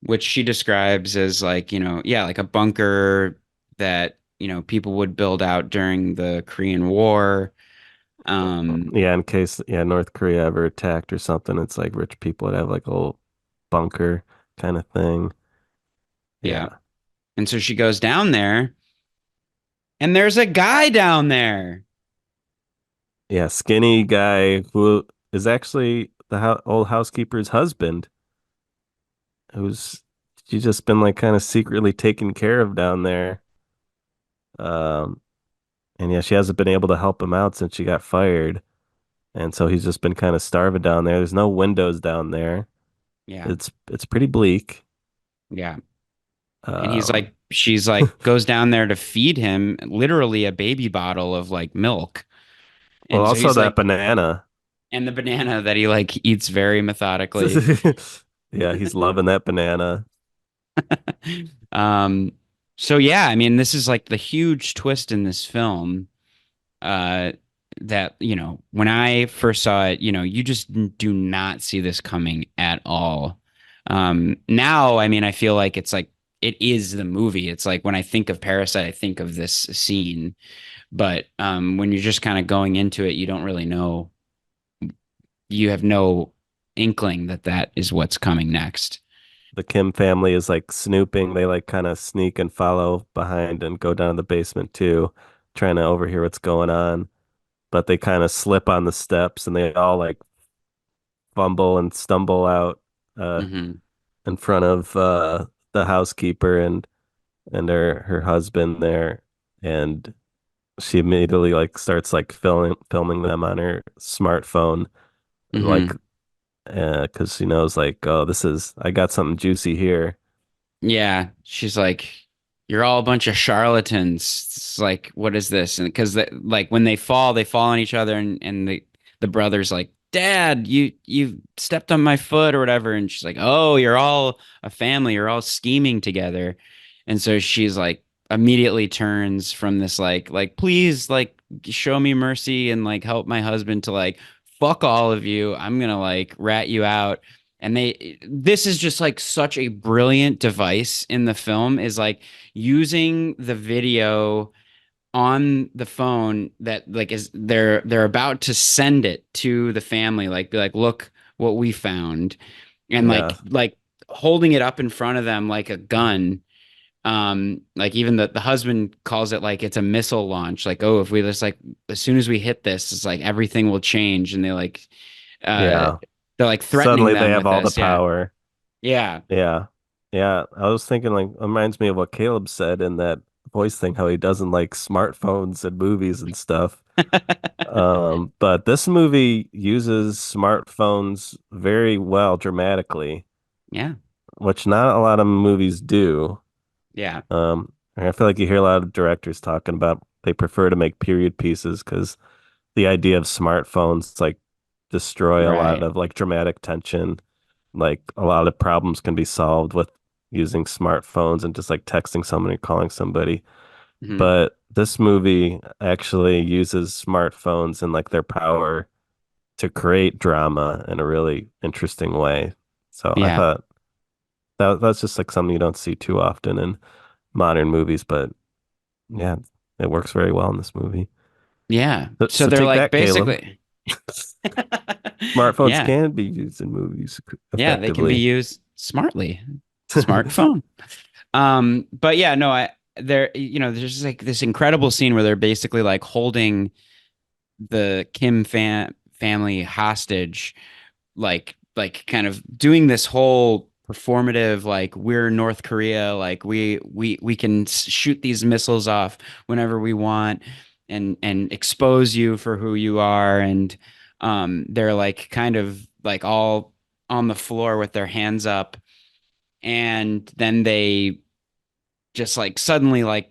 which she describes as like, yeah, like a bunker that people would build out during the Korean War. um yeah, in case North Korea ever attacked or something, it's like rich people would have like a little bunker kind of thing. yeah, Yeah. and so she goes down there, and there's a guy down there. Yeah, skinny guy who is actually the old housekeeper's husband, who's she's just been like kind of secretly taken care of down there. Um, and yeah, she hasn't been able to help him out since she got fired. And so he's just been kind of starving down there. There's no windows down there. Yeah, It's pretty bleak. yeah. And Um, she's like, goes down there to feed him literally a baby bottle of like milk. well, And so also he's that like, banana. and the banana that he like eats very methodically. Yeah, he's loving that banana. um, so yeah, I mean, this is like the huge twist in this film. Uh, that, when I first saw it, you just do not see this coming at all. Now, I mean, I feel like it's like it is the movie. It's like when I think of Parasite, I think of this scene. But when you're just kind of going into it, you don't really know. You have no inkling that that is what's coming next. The Kim family is like snooping. They like kind of sneak and follow behind and go down to the basement too, trying to overhear what's going on. But they kind of slip on the steps and they all like fumble and stumble out uh Hmm. in front of the housekeeper and her husband there, and she immediately like starts like filming them on her smartphone, like Hmm. because she knows like, oh, this is I got something juicy here. Yeah, she's like, "You're all a bunch of charlatans." It's like, what is this? And because like when they fall on each other, and the brother's like, "Dad, you stepped on my foot or whatever," and she's like, "Oh, you're all a family. You're all scheming together," and so she's like immediately turns from this like please like show me mercy and like help my husband to like fuck all of you. I'm gonna like rat you out. And this is just like such a brilliant device in the film, is like using the video on the phone that like is they're about to send it to the family, like be like, look what we found, and Yeah, like holding it up in front of them like a gun. Like even the husband calls it like it's a missile launch, like, oh, if we just like as soon as we hit this, it's like everything will change. And uh yeah. they're like threatening Suddenly they them have with all the this. Yeah. power. Yeah. Yeah. Yeah. I was thinking like it reminds me of what Caleb said in that voice thing, how he doesn't like smartphones and movies and stuff. But this movie uses smartphones very well dramatically, Yeah. which not a lot of movies do. Yeah. And I feel like you hear a lot of directors talking about they prefer to make period pieces because the idea of smartphones like destroy a lot Right. of like dramatic tension. Like a lot of problems can be solved with using smartphones and just like texting somebody, calling somebody. Mhm. But this movie actually uses smartphones and like their power to create drama in a really interesting way. So I Yeah. thought that's just like something you don't see too often in modern movies, but yeah, it works very well in this movie. Yeah. So, So so they're take like that, Caleb. basically Smartphones Yeah. can be used in movies Yeah, they can be effectively. used smartly. Smartphone. But yeah, no, there's just like this incredible scene where they're basically like holding the family hostage, like kind of doing this whole performative, like we're North Korea, like we can shoot these missiles off whenever we want and expose you for who you are. And they're like kind of like all on the floor with their hands up, and then they just like suddenly like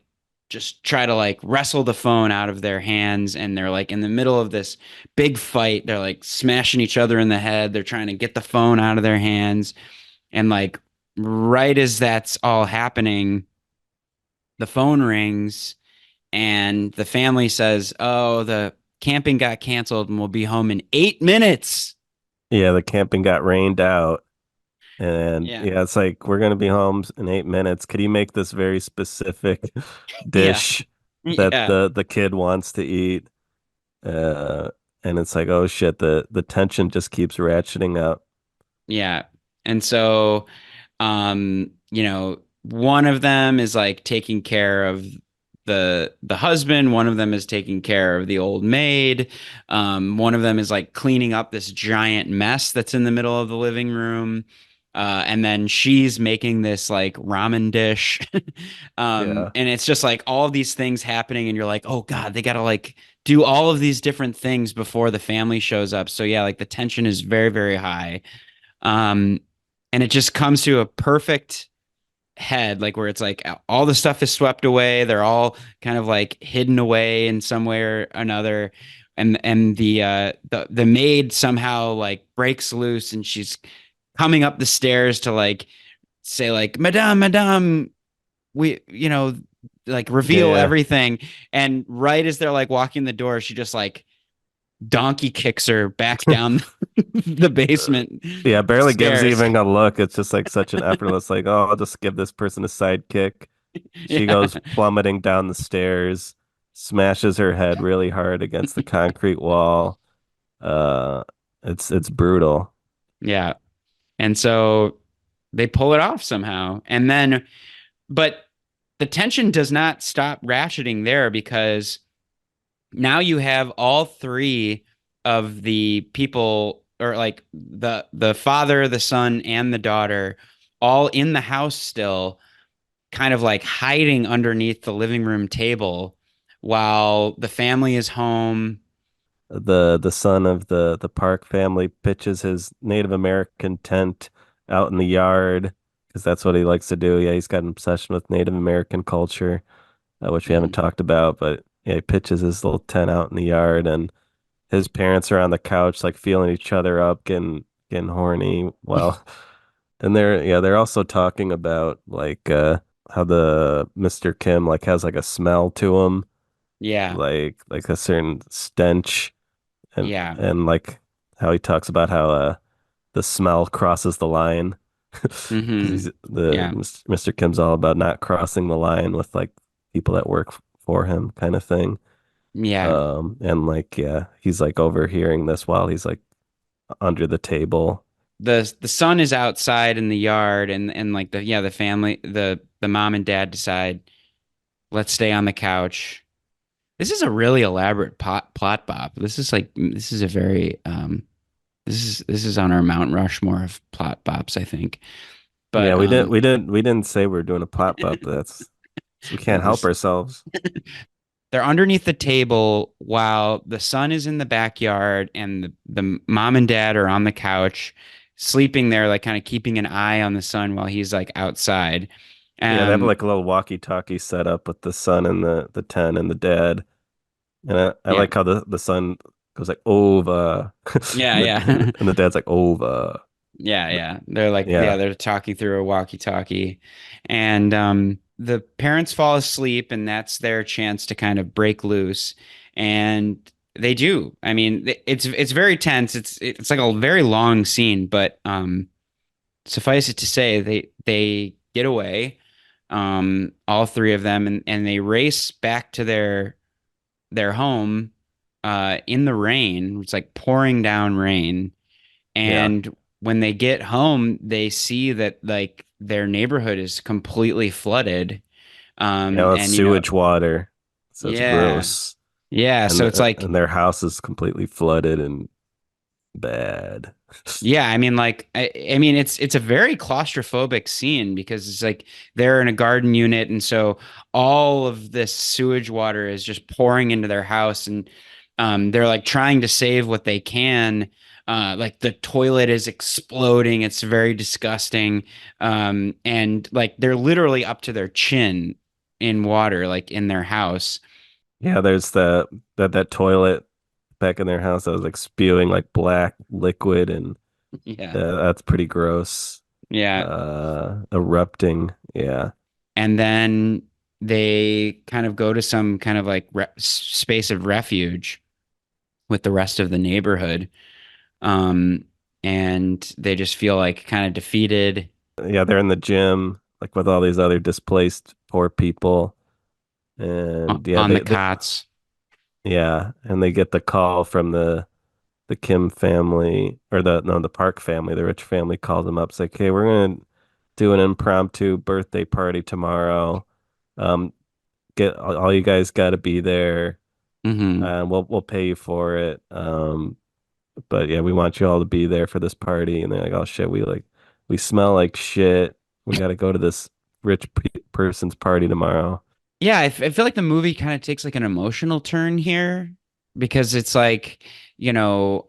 just try to like wrestle the phone out of their hands, and they're like in the middle of this big fight. They're like smashing each other in the head. They're trying to get the phone out of their hands, and like right as that's all happening, the phone rings and the family says, "Oh, the camping got canceled and we'll be home in 8 minutes." Yeah, the camping got rained out. And Yeah. yeah, it's like we're gonna be home in 8 minutes. Could you make this very specific Yeah. dish that Yeah. the kid wants to eat? Uh, and it's like, oh shit, the tension just keeps ratcheting up. Yeah. And so one of them is like taking care of the husband, one of them is taking care of the old maid, one of them is like cleaning up this giant mess that's in the middle of the living room. And then she's making this like ramen dish. Yeah. And it's just like all of these things happening, and you're like, oh God, they gotta like do all of these different things before the family shows up. So yeah, like the tension is very, very high. Um, and it just comes to a perfect head, like where it's like all the stuff is swept away. They're all kind of like hidden away in some way or another. And the maid somehow like breaks loose, and she's coming up the stairs to like say like, Madame, Madame, we, like Yeah, reveal yeah. everything. And right as they're like walking the door, she just like donkey kicks her back down the basement Yeah, barely gives stairs. even a look. It's just like such an effortless, like, oh, I'll just give this person a sidekick. She Yeah. goes plummeting down the stairs, smashes her head really hard against the concrete wall. Uh, it's brutal. Yeah. And so they pull it off somehow. And then, but the tension does not stop ratcheting there, because now you have all three of the people, or like the father, the son, and the daughter, all in the house still, kind of like hiding underneath the living room table while the family is home. The son of the Park family pitches his Native American tent out in the yard because that's what he likes to do. Yeah, he's got an obsession with Native American culture, which we haven't Mhm. talked about, but yeah, he pitches his little tent out in the yard, and his parents are on the couch, like feeling each other up, getting horny. Well, and they're also talking about like how the Mr. Kim like has like a smell to him, Yeah. like a certain stench, and Yeah. like how he talks about how the smell crosses the line because Hmm. he's the Yeah. Mr. Kim's all about not crossing the line with like people that work for him kind of thing. Yeah. And like yeah, he's like overhearing this while he's like under the table. The son is outside in the yard, and like the family, the mom and dad decide, let's stay on the couch. This is a really elaborate plot bop. This is a very this is on our Mount Rushmore of plot bops, I think. Yeah, But we didn't say we are doing a plot bump. That's we yeah, can't help ourselves. they're underneath the table while the son is in the backyard, and the mom and dad are on the couch sleeping there, like kind of keeping an eye on the son while he's like outside. Yeah, they have Um, like a little walkie-talkie set up with the son and the 10 and the dad. And I yeah, like how the son goes like over yeah, and yeah. and the dad's like over. Yeah, yeah. They're like, yeah, Yeah. they're talking through a walkie-talkie. And the parents fall asleep, and that's their chance to kind of break loose. And they do. I mean, it's very tense. It's like a very long scene, but suffice it to say, they get away, all three of them, and they race back to their home in the rain. It's like pouring down rain. Yeah. And when they get home, they see that like their neighborhood is completely flooded. Yeah, well, it's And you know, sewage water. So it's yeah, gross. yeah. And So it's like, and their house is completely flooded and bad. yeah, I mean, like, I mean, it's a very claustrophobic scene because it's like they're in a garden unit, and so all of this sewage water is just pouring into their house, and they're like trying to save what they can. Like the toilet is exploding. It's very disgusting. And like they're literally up to their chin in water, like in their house. Yeah, there's that toilet back in their house that was like spewing like black liquid, and Yeah, that's pretty gross. yeah. Erupting. Yeah. And then they kind of go to some kind of like space of refuge with the rest of the neighborhood. Um, and they just feel like kind of defeated Yeah, they're in the gym like with all these other displaced poor people. And yeah, on the cots. yeah, and they get the call from the Kim family, or the no, the Park family, the rich family calls them up. It's like, hey, we're gonna do an impromptu birthday party tomorrow. Um, get all you guys got to be there. Hmm. We'll pay you for it. But yeah, we want you all to be there for this party. And they're like, oh shit, we smell like shit. We got to go to this rich person's party tomorrow. Yeah, I feel like the movie kind of takes like an emotional turn here because it's like, you know,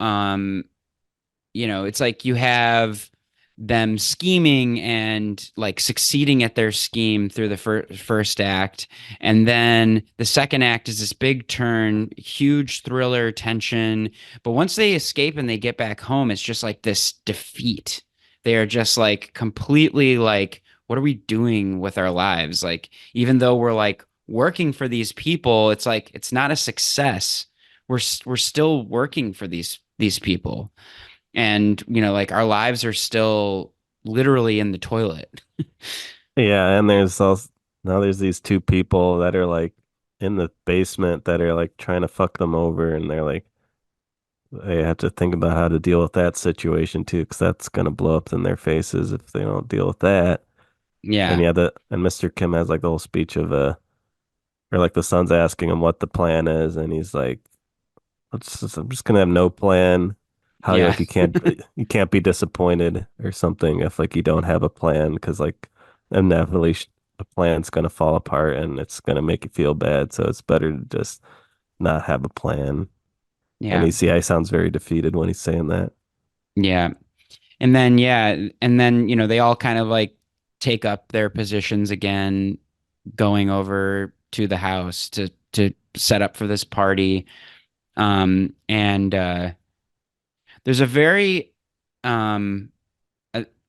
it's like you have them scheming and like succeeding at their scheme through the first act, and then the second act is this big turn, huge thriller tension, but once they escape and they get back home, it's just like this defeat. They are just like completely like, what are we doing with our lives? Like, even though we're like working for these people, it's like it's not a success. We're still working for these people, and like our lives are still literally in the toilet. Yeah, and there's also now there's these two people that are like in the basement that are like trying to fuck them over, and they're like they have to think about how to deal with that situation too, because that's gonna blow up in their faces if they don't deal with that. And Yeah, yeah, and Mr. Kim has like the whole speech of or like the son's asking him what the plan is, and he's like, I'm just gonna have no plan. How yeah. like you can't be disappointed or something if like you don't have a plan, because like inevitably the plan's gonna fall apart and it's gonna make you feel bad. So it's better to just not have a plan. And Yeah, he sounds very defeated when he's saying that. yeah. And then they all kind of like take up their positions again, going over to the house to set up for this party. And there's a very um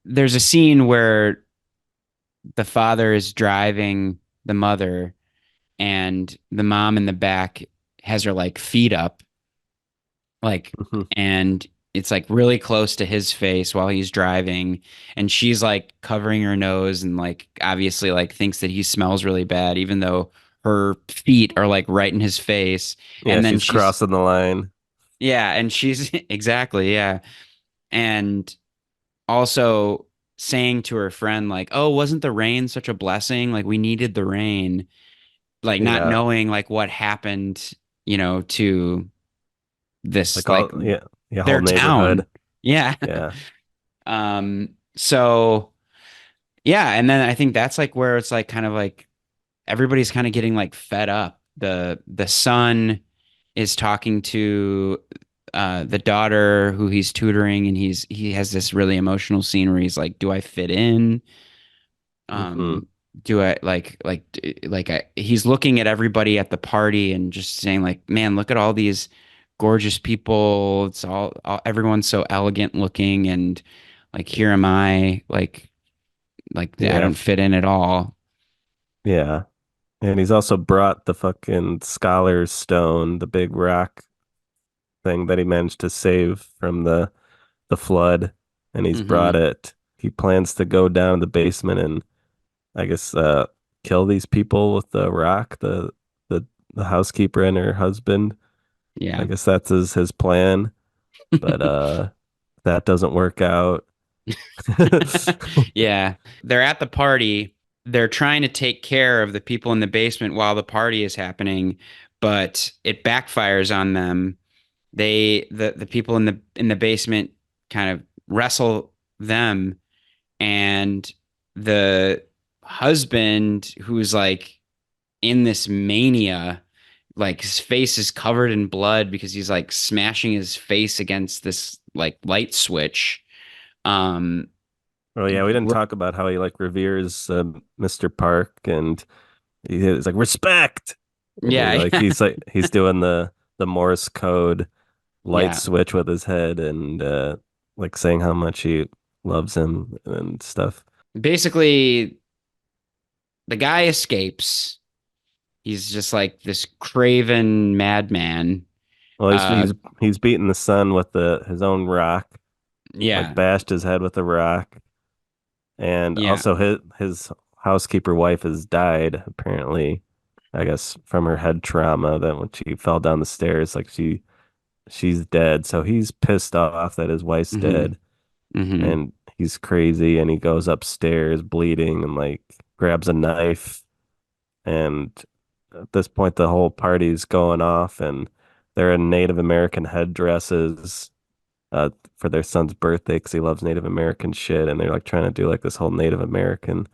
there's a scene where the father is driving the mother, and the mom in the back has her like feet up, like, Mhm. and it's like really close to his face while he's driving, and she's like covering her nose and like obviously like thinks that he smells really bad even though her feet are like right in his face. Yeah, And then she's she's crossing the line. yeah, and she's exactly, yeah. And also saying to her friend like, oh, wasn't the rain such a blessing, like we needed the rain, like not Yeah, knowing like what happened, to this like like all yeah, whole their town. neighborhood. Yeah. Yeah, So yeah, and then I think that's like where it's like kind of like everybody's kind of getting like fed up. The son is talking to the daughter who he's tutoring, and he has this really emotional scene where he's like, do I fit in? hmm um do I he's looking at everybody at the party and just saying like, man, look at all these gorgeous people. It's all everyone's so elegant looking, and like here am I, like I Yeah, don't fit in at all. yeah. And he's also brought the fucking Scholar's Stone, the big rock thing that he managed to save from the flood, and he's brought Hmm. it. He plans to go down the basement and I guess kill these people with the rock, the the housekeeper and her husband. I Yeah. guess that's his plan, but that doesn't work out. Yeah. They're at the party. They're trying to take care of the people in the basement while the party is happening, but it backfires on them. The people in the basement kind of wrestle them, and the husband, who's like in this mania, like his face is covered in blood because he's like smashing his face against this like light switch. Um, Oh yeah, we didn't talk about how he like reveres Mr. Park, and he's like respect, and yeah, he's doing the Morse code light yeah. switch with his head, and like saying how much he loves him and stuff. Basically, the guy escapes. He's just like this craven madman. Well, Uh, he's beaten the sun with the his own rock, like yeah, bashed his head with a rock, and yeah. also his housekeeper wife has died apparently. I guess from her head trauma that when she fell down the stairs, like she's dead. So he's pissed off that his wife's Hmm. dead, Hmm. and he's crazy, and he goes upstairs bleeding and like grabs a knife, and at this point the whole party's going off, and they're in Native American headdresses for their son's birthday because he loves Native American shit, and they're like trying to do like this whole Native American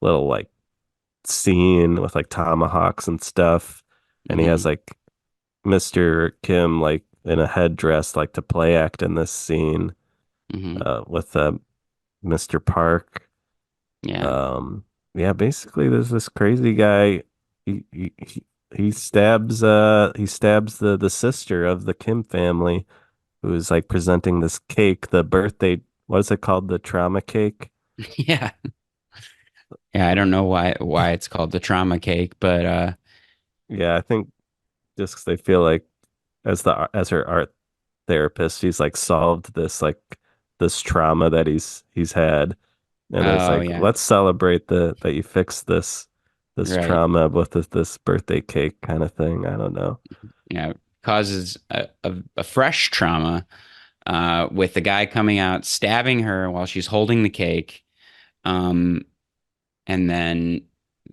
little like scene with like tomahawks and stuff, and he has Hmm. like Mr. Kim like in a headdress like to play act in this scene Hmm. with Mr. Park. Yeah. Um, yeah, basically there's this crazy guy. He he stabs the sister of the Kim family who is like presenting this cake, the birthday, what is it called? The trauma cake? Yeah. Yeah. I don't know why it's called the trauma cake, but Yeah, I think just 'cause they feel like as her art therapist, she's like solved this like this trauma that he's had. And it's oh like, yeah, let's celebrate that you fixed this right. trauma with this birthday cake kind of thing. I don't know. Yeah, causes a fresh trauma with the guy coming out stabbing her while she's holding the cake. Um, and then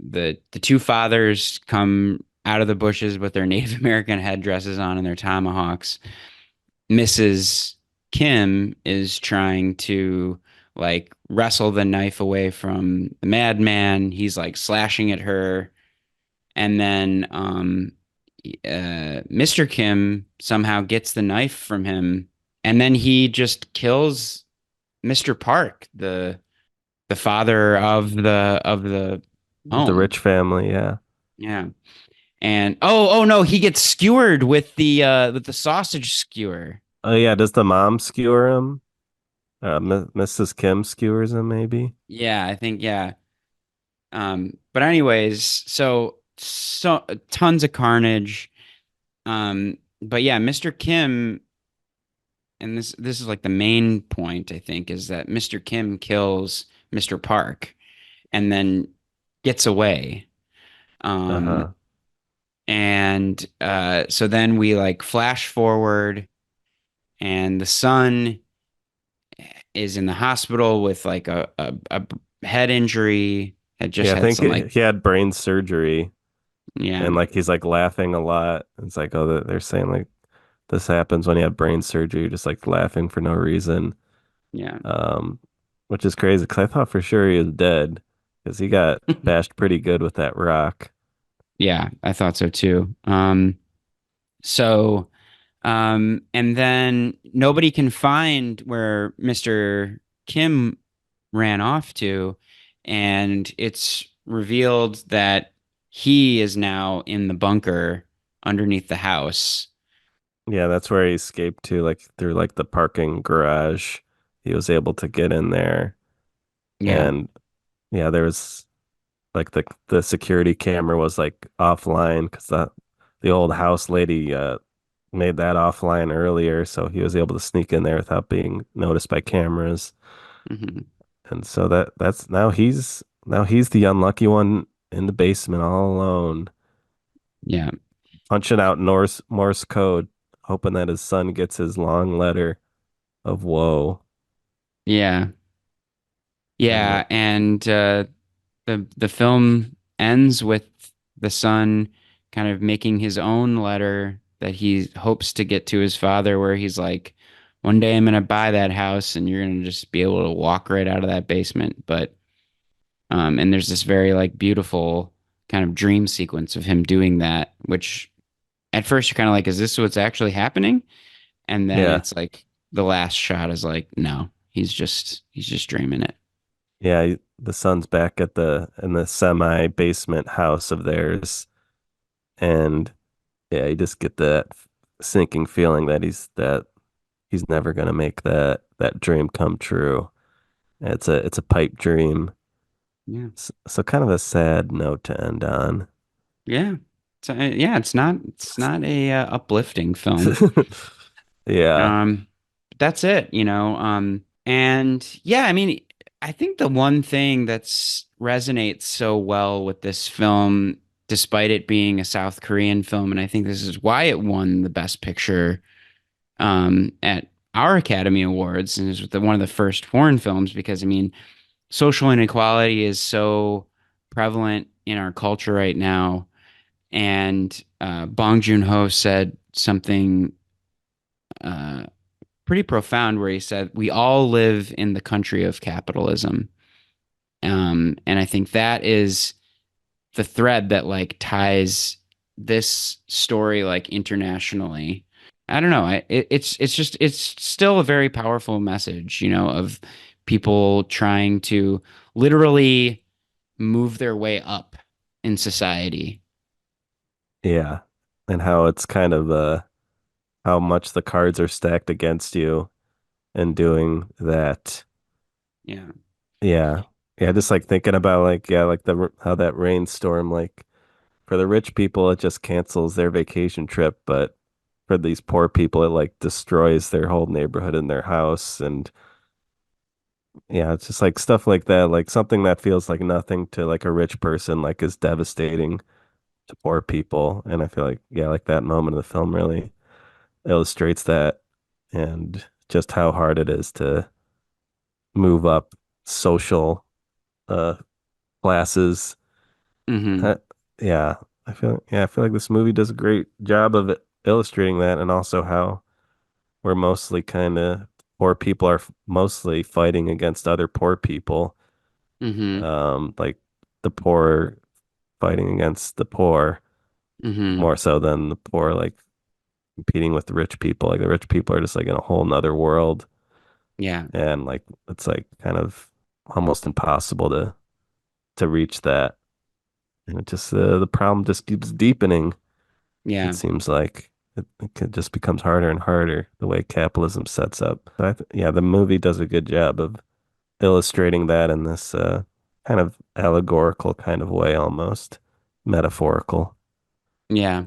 the two fathers come out of the bushes with their Native American headdresses on and their tomahawks. Mrs. Kim is trying to like wrestle the knife away from the madman. He's like slashing at her, and then Mr. Kim somehow gets the knife from him, and then he just kills Mr. Park, the father of the The home. rich family, yeah. Yeah. And oh no, he gets skewered with the sausage skewer. Oh yeah, does the mom skewer him? Mrs. Kim skewers him, maybe. Yeah, I think yeah. But anyways, so tons of carnage. But yeah, Mr. Kim, and this is like the main point, I think, is that Mr. Kim kills Mr. Park and then gets away. Um, Uh-huh. and so then we like flash forward, and the son is in the hospital with like a head injury. Had just Yeah, I had think some like he had brain surgery, yeah, and like he's like laughing a lot. It's like, oh, they're saying like this happens when you have brain surgery, you're just like laughing for no reason. yeah. Um, which is crazy because I thought for sure he was dead because he got bashed pretty good with that rock. Yeah, I thought so too. So, and then nobody can find where Mr. Kim ran off to, and it's revealed that he is now in the bunker underneath the house. Yeah, that's where he escaped to, like through like the parking garage he was able to get in there. Yeah. And yeah, there was like the security camera was like offline because the old house lady made that offline earlier, so he was able to sneak in there without being noticed by cameras. Hmm. And so that's now he's the unlucky one in the basement all alone, Yeah. punching out Morse code, hoping that his son gets his long letter of woe. Yeah. And Yeah. And the film ends with the son kind of making his own letter that he hopes to get to his father, where he's like, one day I'm gonna buy that house and you're gonna just be able to walk right out of that basement. But and there's this very like beautiful kind of dream sequence of him doing that, which at first you're kind of like, is this what's actually happening? And then yeah, it's like the last shot is like, no, he's just dreaming it. yeah, the son's back at the in the semi basement house of theirs, and yeah, you just get that sinking feeling that he's never gonna make that dream come true. It's a pipe dream. Yeah. So kind of a sad note to end on. Yeah. So yeah, it's not a uplifting film. Yeah, Um, that's it. And yeah, I mean, I think the one thing that's resonates so well with this film, despite it being a South Korean film, and I think this is why it won the Best Picture at our Academy Awards, and is one of the first foreign films, because I mean, social inequality is so prevalent in our culture right now. And Bong Joon-ho said something uh, pretty profound where he said, "We all live in the country of capitalism." And I think that is the thread that like ties this story like internationally. I don't know. It's still a very powerful message, of people trying to literally move their way up in society. yeah. And how it's kind of how much the cards are stacked against you and doing that. Yeah. Yeah. Yeah, just like thinking about like yeah, like the how that rainstorm like for the rich people it just cancels their vacation trip, but for these poor people it like destroys their whole neighborhood and their house. And yeah, it's just like stuff like that, like something that feels like nothing to like a rich person like is devastating to poor people. And I feel like yeah, like that moment of the film really illustrates that and just how hard it is to move up social uh classes. Hmm. Uh, yeah, I feel like this movie does a great job of illustrating that, and also how we're mostly kind of poor people are mostly fighting against other poor people. Hmm. Like the poor fighting against the poor Hmm. more so than the poor like competing with the rich people. Like the rich people are just like in a whole nother world, Yeah. and like it's like kind of almost impossible to reach that. And it just the problem just keeps deepening. It Yeah. seems like it just becomes harder and harder the way capitalism sets up. Yeah, the movie does a good job of illustrating that in this kind of allegorical kind of way, almost metaphorical. Yeah.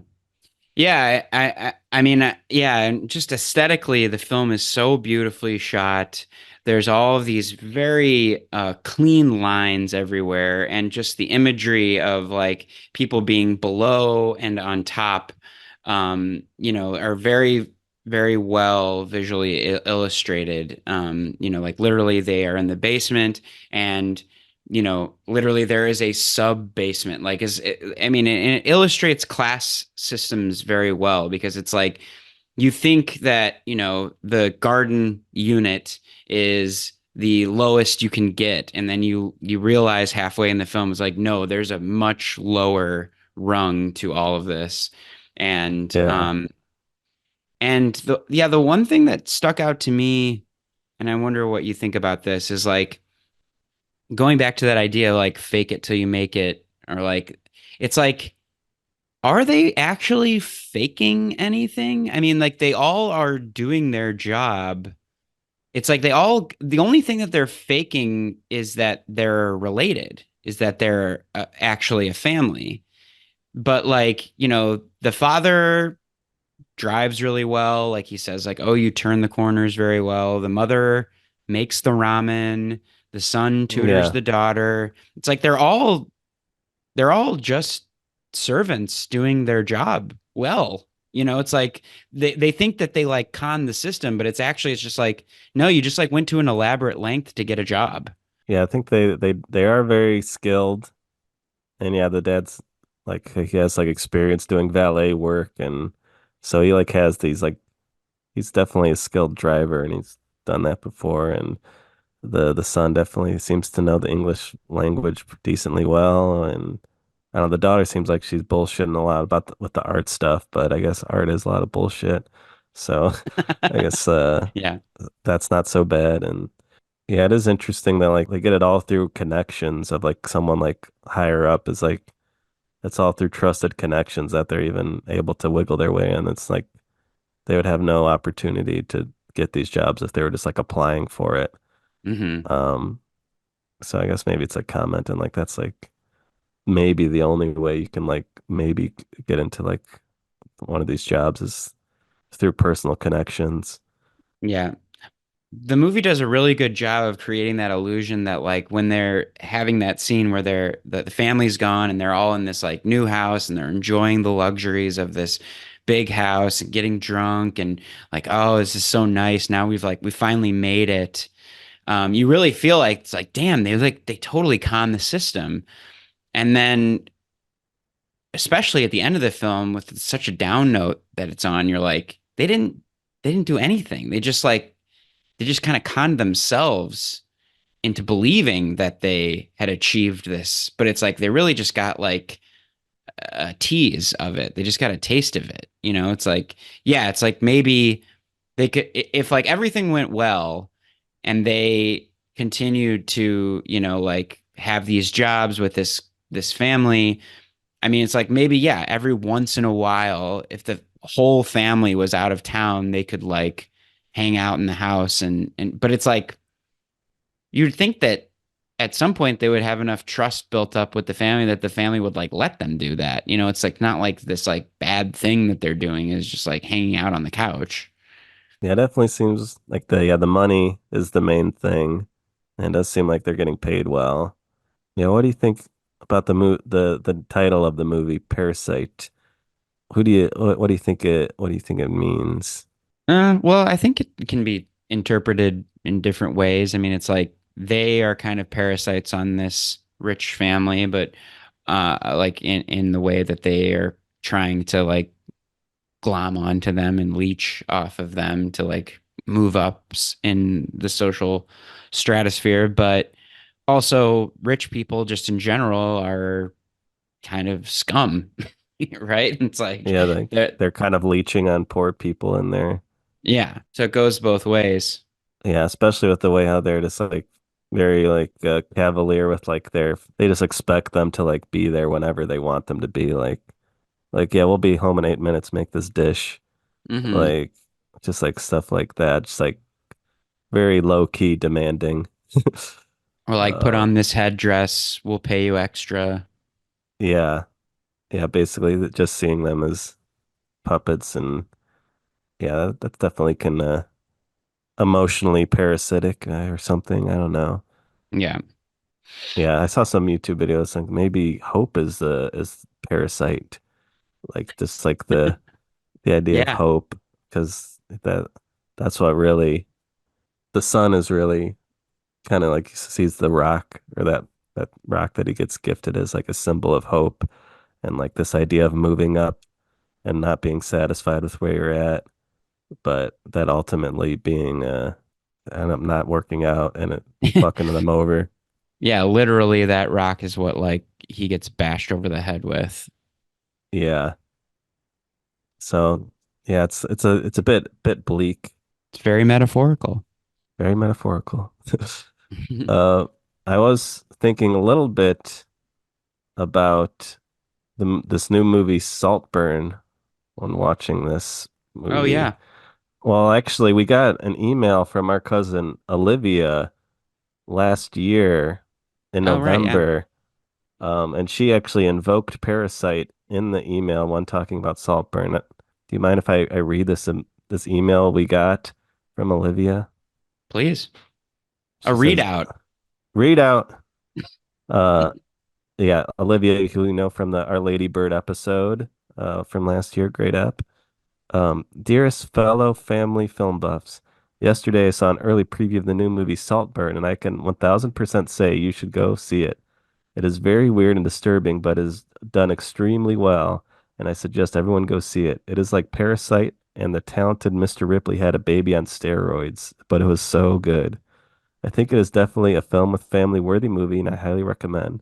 Yeah, I mean, yeah, and just aesthetically, the film is so beautifully shot. There's all of these very clean lines everywhere, and just the imagery of like people being below and on top, are very, very well visually illustrated. Like literally they are in the basement, and literally there is a sub basement. Like, I mean, it illustrates class systems very well, because it's like you think that, the garden unit is the lowest you can get. And then you realize halfway in the film is like, no, there's a much lower rung to all of this. And, Yeah. um, and the one thing that stuck out to me, and I wonder what you think about this, is like, going back to that idea, like fake it till you make it, or like, it's like, are they actually faking anything? I mean, like they all are doing their job, it's like the only thing that they're faking is that they're related, is that they're actually a family. But like, the father drives really well. Like he says, like, oh, you turn the corners very well. The mother makes the ramen. The son tutors Yeah. the daughter. It's like they're all just servants doing their job well. It's like they think that they like con the system, but it's just like, no, you just like went to an elaborate length to get a job. Yeah, I think they are very skilled. And yeah, the dad's like he has like experience doing valet work, and so he like has these like he's definitely a skilled driver and he's done that before. And the son definitely seems to know the English language decently well. And I don't know, the daughter seems like she's bullshitting a lot about with the art stuff, but I guess art is a lot of bullshit. So I guess Yeah. that's not so bad. And yeah, it is interesting that like they get it all through connections of like someone like higher up is like it's all through trusted connections that they're even able to wiggle their way in. It's like they would have no opportunity to get these jobs if they were just like applying for it. Hmm. Um, so I guess maybe it's a comment and like that's like maybe the only way you can like maybe get into like one of these jobs is through personal connections. Yeah. The movie does a really good job of creating that illusion that like when they're having that scene where the family's gone and they're all in this like new house and they're enjoying the luxuries of this big house and getting drunk and like, oh, this is so nice. Now we finally made it. You really feel like it's like, damn, they totally con the system. And then especially at the end of the film with such a down note that it's on, you're like, they didn't do anything. They just kind of conned themselves into believing that they had achieved this, but it's like they really just got like a tease of it. They just got a taste of it. It's like, yeah, it's like maybe they could, if like everything went well and they continued to, like have these jobs with this family. I mean, it's like maybe, yeah, every once in a while, if the whole family was out of town, they could like hang out in the house but it's like you'd think that at some point they would have enough trust built up with the family that the family would like let them do that. It's like not like this like bad thing that they're doing is just like hanging out on the couch. Yeah, it definitely seems like the money is the main thing. And it does seem like they're getting paid well. Yeah, what do you think about the title of the movie Parasite? What do you think it means? Well, I think it can be interpreted in different ways. I mean, it's like they are kind of parasites on this rich family, but like in the way that they are trying to like glom onto them and leech off of them to like move in the social stratosphere. But also, rich people just in general are kind of scum, right? It's like Yeah, like that. they're kind of leeching on poor people in there. Yeah. So it goes both ways. Yeah, especially with the way how they're just like very like cavalier with like they just expect them to like be there whenever they want them to be like yeah, we'll be home in 8 minutes, make this dish. Hmm. Like just like stuff like that. Just like very low key demanding. Or like put on Um this headdress, we'll pay you extra. yeah. Yeah, basically just seeing them as puppets and yeah, that definitely can emotionally parasitic or something. I don't know. Yeah. Yeah, I saw some YouTube videos like maybe hope is parasite, like just like the idea of Yeah. hope, because that's what really the son is really kind of like sees the rock or that rock that he gets gifted as like a symbol of hope and like this idea of moving up and not being satisfied with where you're at, but that ultimately being and I'm not working out and it fucking them over. Yeah, literally that rock is what like he gets bashed over the head with. Yeah. So yeah, it's a bit bleak, It's very metaphorical. very metaphorical. Uh, I was thinking a little bit about this new movie Saltburn when watching this Oh movie. yeah. Well, actually, we got an email from our cousin Olivia last year in Oh, right, yeah. November, and she actually invoked Parasite in the email when talking about Saltburn. Do you mind if I read this email we got from Olivia? Please. A She says, readout. "Read out." Uh, yeah, Olivia, who we know from the Our Lady Bird episode from last year, great app. Dearest fellow family film buffs, yesterday I saw an early preview of the new movie Saltburn, and I can 1000% say you should go see it. It is very weird and disturbing, but is done extremely well, and I suggest everyone go see it. It is like Parasite and the talented Mr. Ripley had a baby on steroids, but it was so good. I think it is definitely a film with family worthy movie, and I highly recommend.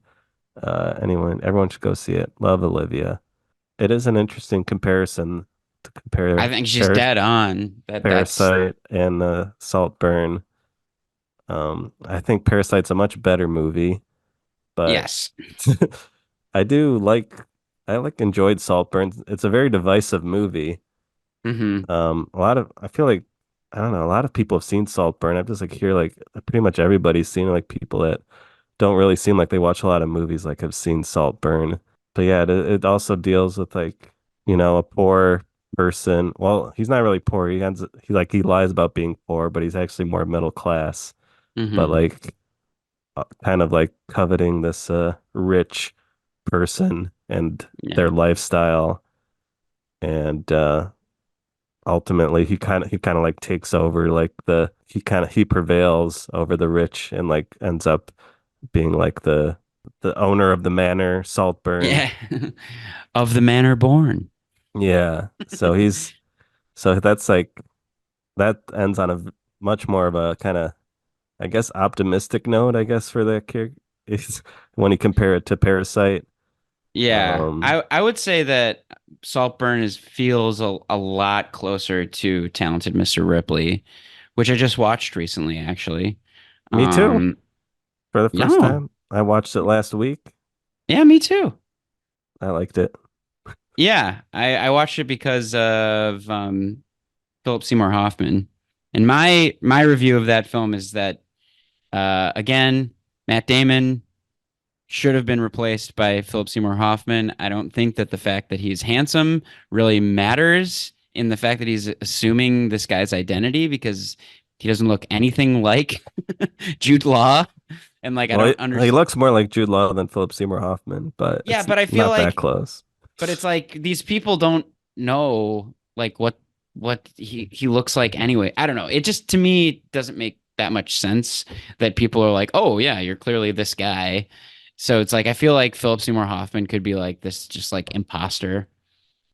Everyone should go see it. Love Olivia. It is an interesting comparison to I compare think she's dead on. That's Parasite and Saltburn. I think Parasite's a much better movie, but yes. I do I enjoyed Saltburn. It's a very divisive movie. Hmm. I feel like I don't know, a lot of people have seen Saltburn. I've just like hear like pretty much everybody's seen it, like people that don't really seem like they watch a lot of movies like have seen Saltburn. But yeah, it also deals with like, a poor person. Well, he's not really poor. He lies about being poor, but he's actually more middle class. But Hmm. like kind of like coveting this rich person and Yeah. their lifestyle. And ultimately he kind of like takes over like he prevails over the rich and like ends up being like the owner of the manor, Saltburn. Yeah. Of the manor born. Yeah. So that's like that ends on much more of a kind of, I guess, optimistic note, I guess, for the character is when you compare it to Parasite. Yeah. Um I would say that Saltburn feels a lot closer to Talented Mr. Ripley, which I just watched recently, actually. Me too. Um, For the first no. time. I watched it last week. Yeah, me too. I liked it. Yeah, I watched it because of Philip Seymour Hoffman. And my review of that film is that again, Matt Damon should have been replaced by Philip Seymour Hoffman. I don't think that the fact that he's handsome really matters in the fact that he's assuming this guy's identity because he doesn't look anything like Jude Law. And like I Well, don't he understand. looks more like Jude Law than Philip Seymour Hoffman, but Yeah, it's but I feel not that like close. but it's like these people don't know like what he looks like anyway. I don't know. It just to me doesn't make that much sense that people are like, "Oh yeah, you're clearly this guy." So it's like I feel like Philip Seymour Hoffman could be like this just like imposter.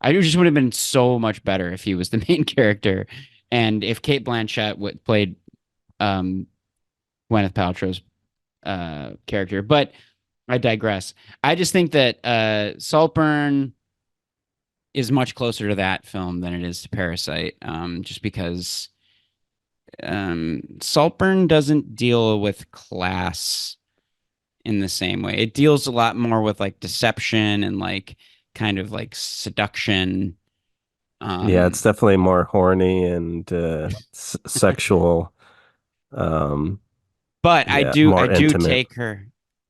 I just would have been so much better if he was the main character and if Kate Blanchett played um Gwyneth Paltrow's character. But I digress. I just think that Saltburn is much closer to that film than it is to Parasite, just because Saltburn doesn't deal with class in the same way. It deals a lot more with like deception and like kind of like seduction. Yeah, Um, it's definitely more horny and sexual. Um, but yeah, I more do intimate. take her,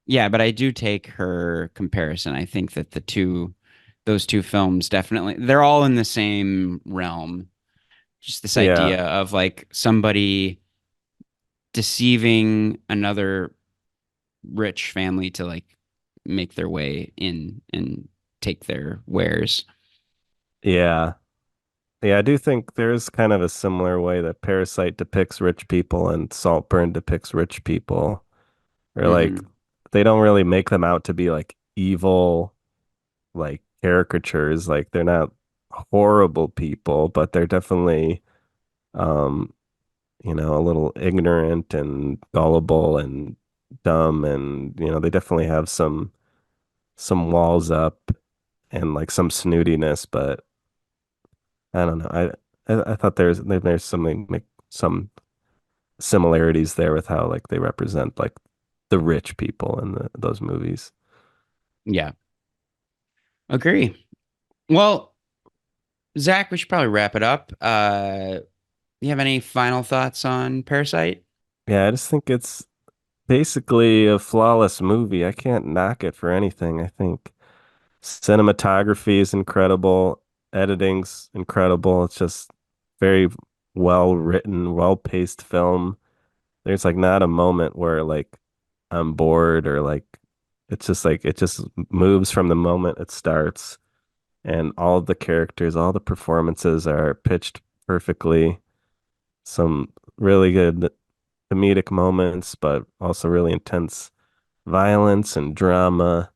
yeah, but I do take her comparison. I think that those two films definitely, they're all in the same realm. Just this Yeah, idea of like somebody deceiving another rich family to like make their way in and take their wares. yeah, yeah. I do think there's kind of a similar way that Parasite depicts rich people and Saltburn depicts rich people, or like Hmm. they don't really make them out to be like evil, like caricatures. Like they're not horrible people, but they're definitely um a little ignorant and gullible and dumb, and they definitely have some walls up and like some snootiness, but I don't know. I thought there's something like some similarities there with how like they represent like the rich people in those movies. Yeah, agree. Well, Zach, we should probably wrap it up. you have any final thoughts on Parasite? Yeah, I just think it's basically a flawless movie. I can't knock it for anything. I think cinematography is incredible, editing's incredible. It's just very well written, well paced film. There's like not a moment where like I'm bored or like it's just like it just moves from the moment it starts, and all of the characters, all the performances are pitched perfectly. Some really good comedic moments, but also really intense violence and drama.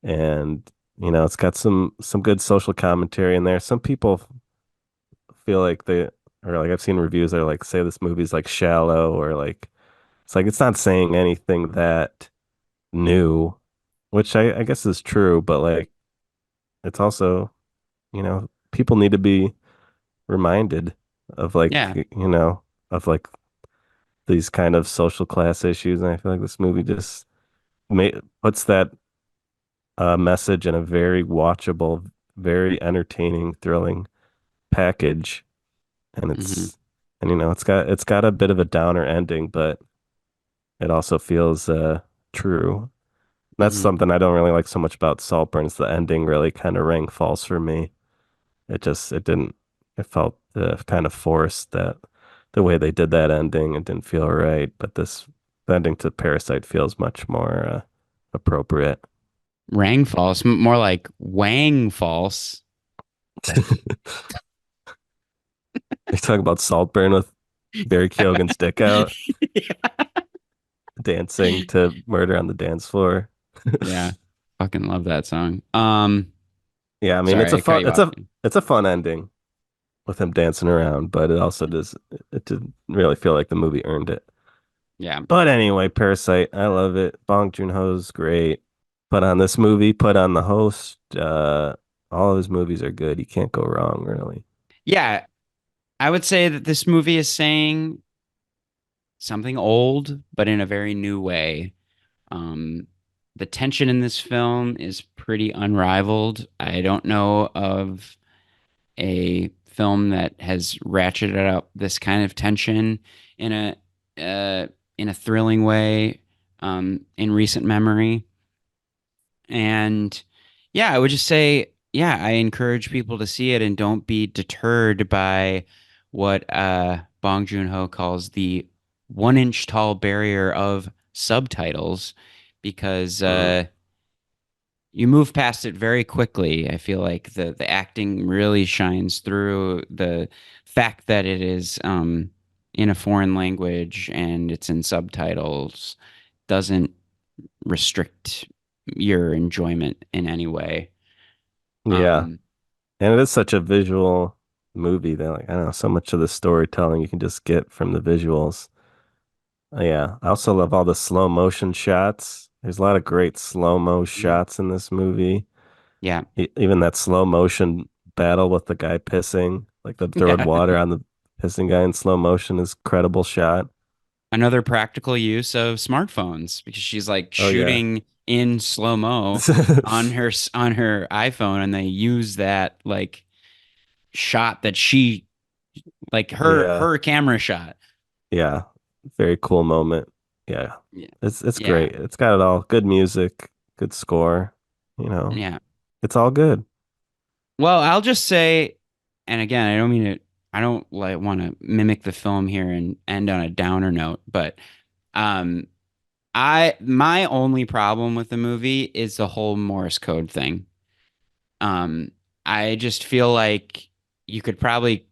And it's got some good social commentary in there. Some people feel like they or like I've seen reviews that are like say this movie's like shallow or like it's like it's not saying anything that new, which I guess is true, but like it's also, people need to be reminded of like, Yeah. of like these kind of social class issues. And I feel like this movie just puts that message in a very watchable, very entertaining, thrilling package. And Hmm. it's got a bit of a downer ending, but it also feels true. That's Hmm. something I don't really like so much about Saltburns. The ending really kind of rang false for me. It didn't, it felt kind of forced that the way they did that ending, it didn't feel right. But this ending to Parasite feels much more appropriate. Rang false, more like Wang false. You talk about Saltburn with Barry Keoghan's dick out, dancing to Murder on the Dance Floor. Yeah. Fucking love that song. Yeah, I mean Sorry, I cut you off. it's a fun ending with him dancing around, but it didn't really feel like the movie earned it. Yeah. But anyway, Parasite, I love it. Bong Joon-ho's great. Put on this movie, put on the host. All of his movies are good. You can't go wrong, really. Yeah. I would say that this movie is saying something old, but in a very new way. Um, the tension in this film is pretty unrivaled. I don't know of a film that has ratcheted up this kind of tension in a in a thrilling way in recent memory. And yeah, I would just say, yeah, I encourage people to see it and don't be deterred by what Bong Joon-ho calls the 1 inch tall barrier of subtitles, because Mm. you move past it very quickly. I feel like the acting really shines through. The fact that it is in a foreign language and it's in subtitles doesn't restrict your enjoyment in any way. Yeah. Um, And it is such a visual movie that like, I don't know, so much of the storytelling you can just get from the visuals. Yeah. I also love all the slow motion shots. There's a lot of great slow-mo mm, shots in this movie. yeah, Even that slow motion battle with the guy pissing, like the throwing yeah. water on the pissing guy in slow motion is credible shot. Another practical use of smartphones, because she's like Oh yeah. shooting in slow mo on on her iPhone, and they use that like shot that she like Yeah. her camera shot. Yeah. Very cool moment. Yeah. Yeah, It's yeah, great. It's got it all. Good music, good score, you know. yeah. It's all good. Well, I'll just say, and again, I don't mean to, I don't like want to mimic the film here and end on a downer note, but um, my only problem with the movie is the whole Morse code thing. Um, I just feel like you could probably,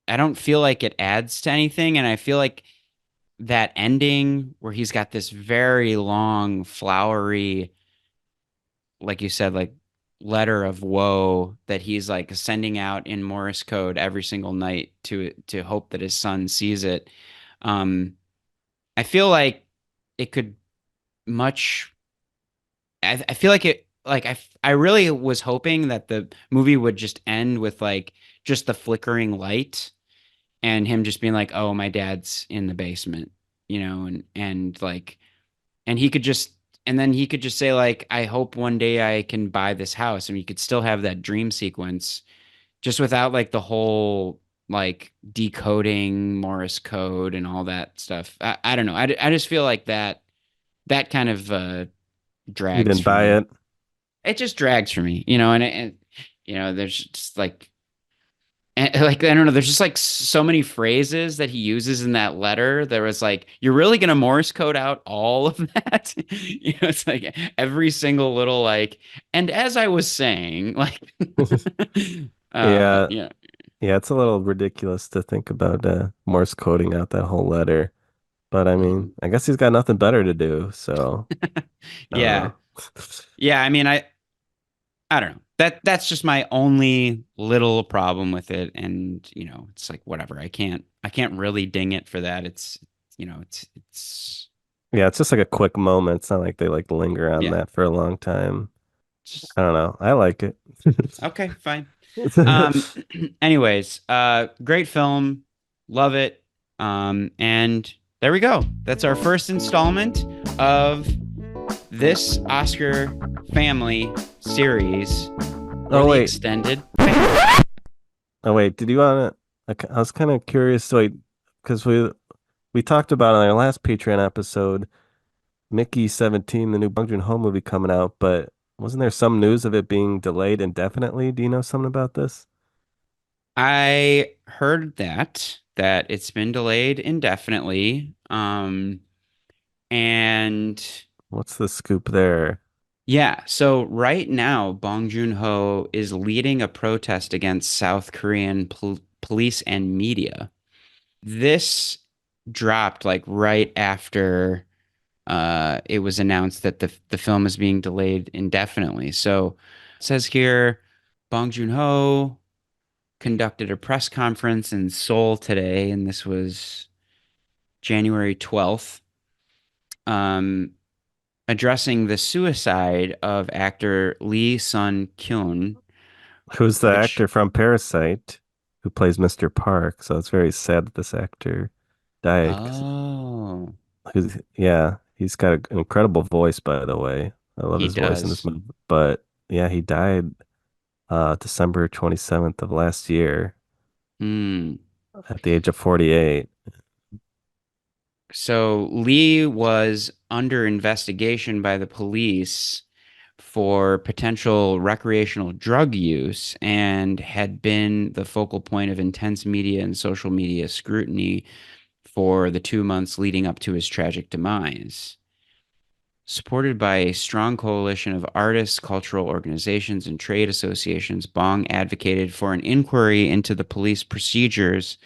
I don't feel like it adds to anything, and I feel like that ending where he's got this very long, flowery, like you said, like letter of woe that he's like sending out in Morse code every single night to hope that his son sees it. Um, I feel like it could much. I feel like it. Like I really was hoping that the movie would just end with like just the flickering light and him just being like, "Oh, my dad's in the basement," and like and he could just and then he could just say like, I hope one day I can buy this house, and you could still have that dream sequence just without like the whole like decoding Morse code and all that stuff. I don't know. I just feel like that kind of You drags didn't for buy me. it? It just drags for me, and there's just like and like I don't know, there's just like so many phrases that he uses in that letter. There was like, you're really gonna Morse code out all of that? It's like every single little like, and as I was saying, like, Yeah, yeah, yeah, it's a little ridiculous to think about Morse coding out that whole letter. But I mean, mhm. I guess he's got nothing better to do, so I don't Yeah, know. yeah. I mean, I don't know. That's just my only little problem with it, and it's like whatever. I can't really ding it for that. It's Yeah, it's just like a quick moment. It's not like they like linger on yeah. that for a long time. Just I don't know. I like it. okay, fine. Um, anyways, great film, love it. And there we go. That's our first installment of this Oscar family series for Oh the wait. extended family. Oh wait, did you want to I was kind of curious, so wait, because we talked about on our last Patreon episode Mickey 17, the new Bong Joon-ho movie coming out, but wasn't there some news of it being delayed indefinitely? Do you know something about this? I heard that it's been delayed indefinitely. And What's the scoop there? yeah, so right now, Bong Joon-ho is leading a protest against South Korean police and media. This dropped like right after it was announced that the film is being delayed indefinitely. So it says here, Bong Joon-ho conducted a press conference in Seoul today, and this was January 12th, um, addressing the suicide of actor Lee Sun-kyun, Who's the which, actor from Parasite who plays Mr. Park? So it's very sad that this actor died 'cause oh, yeah, he's got an incredible voice, by the way. I love he his voice in this does. movie. But yeah, he died December 27th of last year Hmm. at the age of 48. So Lee was under investigation by the police for potential recreational drug use and had been the focal point of intense media and social media scrutiny for the 2 months leading up to his tragic demise. Supported by a strong coalition of artists, cultural organizations, and trade associations, Bong advocated for an inquiry into the police procedures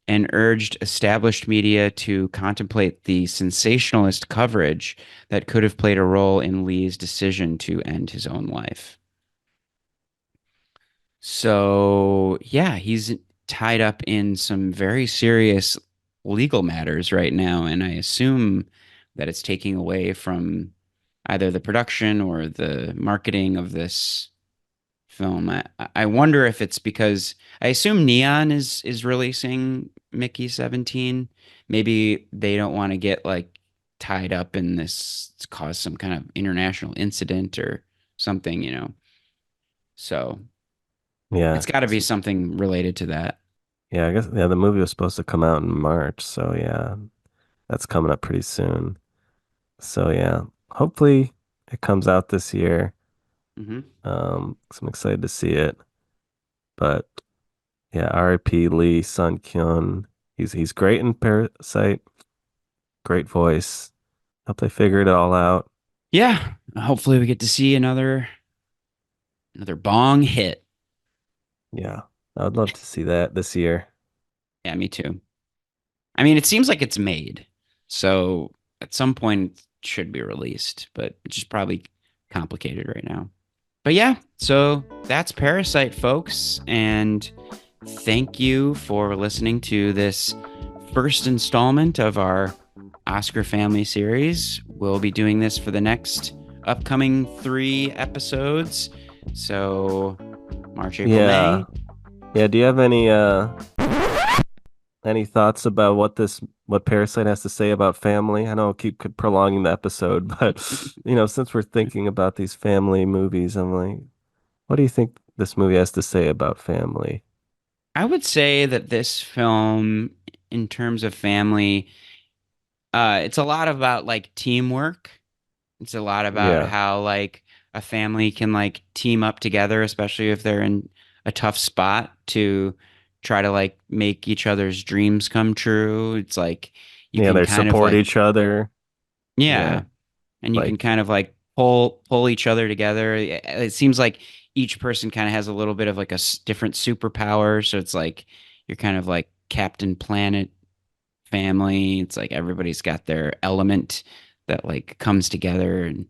and urged established media to contemplate the sensationalist coverage that could have played a role in Lee's decision to end his own life. So, yeah, he's tied up in some very serious legal matters right now, and I assume that it's taking away from either the production or the marketing of this film. I wonder if it's because I assume Neon is releasing Mickey 17. Maybe they don't want to get like tied up in this, cause some kind of international incident or something. So Yeah. it's got to be something related to that. Yeah, I guess yeah, the movie was supposed to come out in March, so yeah, that's coming up pretty soon. So yeah, hopefully it comes out this year. Hmm. 'Cause I'm excited to see it. But yeah, R.I.P. Lee Sun-kyun. He's great in Parasite, great voice. Hope they figure it all out. Yeah, hopefully we get to see another Bong hit. Yeah, I would love to see that this year. Yeah, me too. I mean, it seems like it's made, so at some point it should be released, but it's just probably complicated right now. But yeah, so that's Parasite, folks, and thank you for listening to this first installment of our Oscar family series. We'll be doing this for the next upcoming 3 episodes. So March, April, Yeah. May. Yeah, do you have any thoughts about what Parasite has to say about family? I know I'll keep prolonging the episode, but since we're thinking about these family movies, I'm like, what do you think this movie has to say about family? I would say that this film, in terms of family, it's a lot about like teamwork. It's a lot about Yeah. how like a family can like team up together, especially if they're in a tough spot to try to like make each other's dreams come true. It's like you Yeah, can they kind of support like, each other. Yeah. yeah, and you can Like, kind of like pull each other together. It seems like each person kind of has a little bit of like a different superpower, so it's like you're kind of like Captain Planet family. It's like everybody's got their element that like comes together and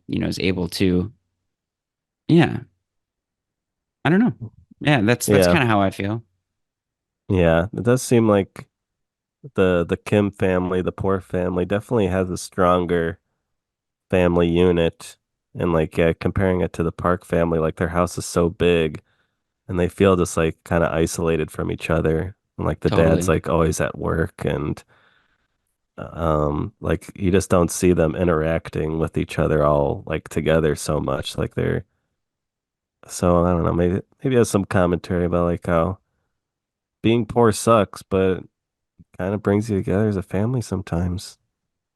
is able to, yeah, I don't know. Yeah, that's yeah. kind of how I feel. Yeah. It does seem like the Kim family, the poor family, definitely has a stronger family unit. And like, yeah, comparing it to the Park family, like their house is so big and they feel just like kind of isolated from each other. And like the dad's Totally. like always at work and like you just don't see them interacting with each other all like together so much. Like they're so I don't know, maybe it has some commentary about like how being poor sucks, but kind of brings you together as a family sometimes.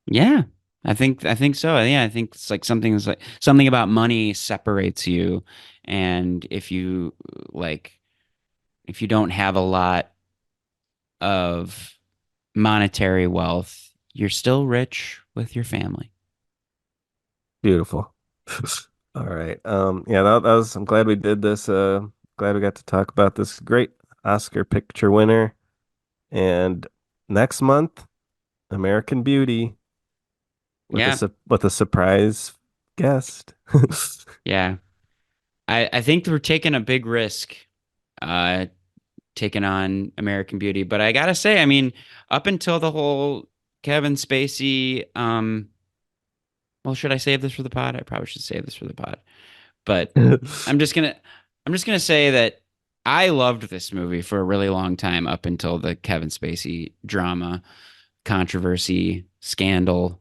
Yeah. I think so. Yeah, I think it's like something about money separates you, and like if you don't have a lot of monetary wealth, you're still rich with your family. Beautiful. All right. Yeah, that was, I'm glad we did this. Glad we got to talk about this great Oscar picture winner. And next month, American Beauty with Yeah. with a surprise guest. Yeah. I think we're taking a big risk, uh, taking on American Beauty. But I gotta say, I mean, up until the whole Kevin Spacey, well, should I save this for the pod? I probably should save this for the pod. But I'm just gonna I'm just gonna say that I loved this movie for a really long time up until the Kevin Spacey drama, controversy, scandal.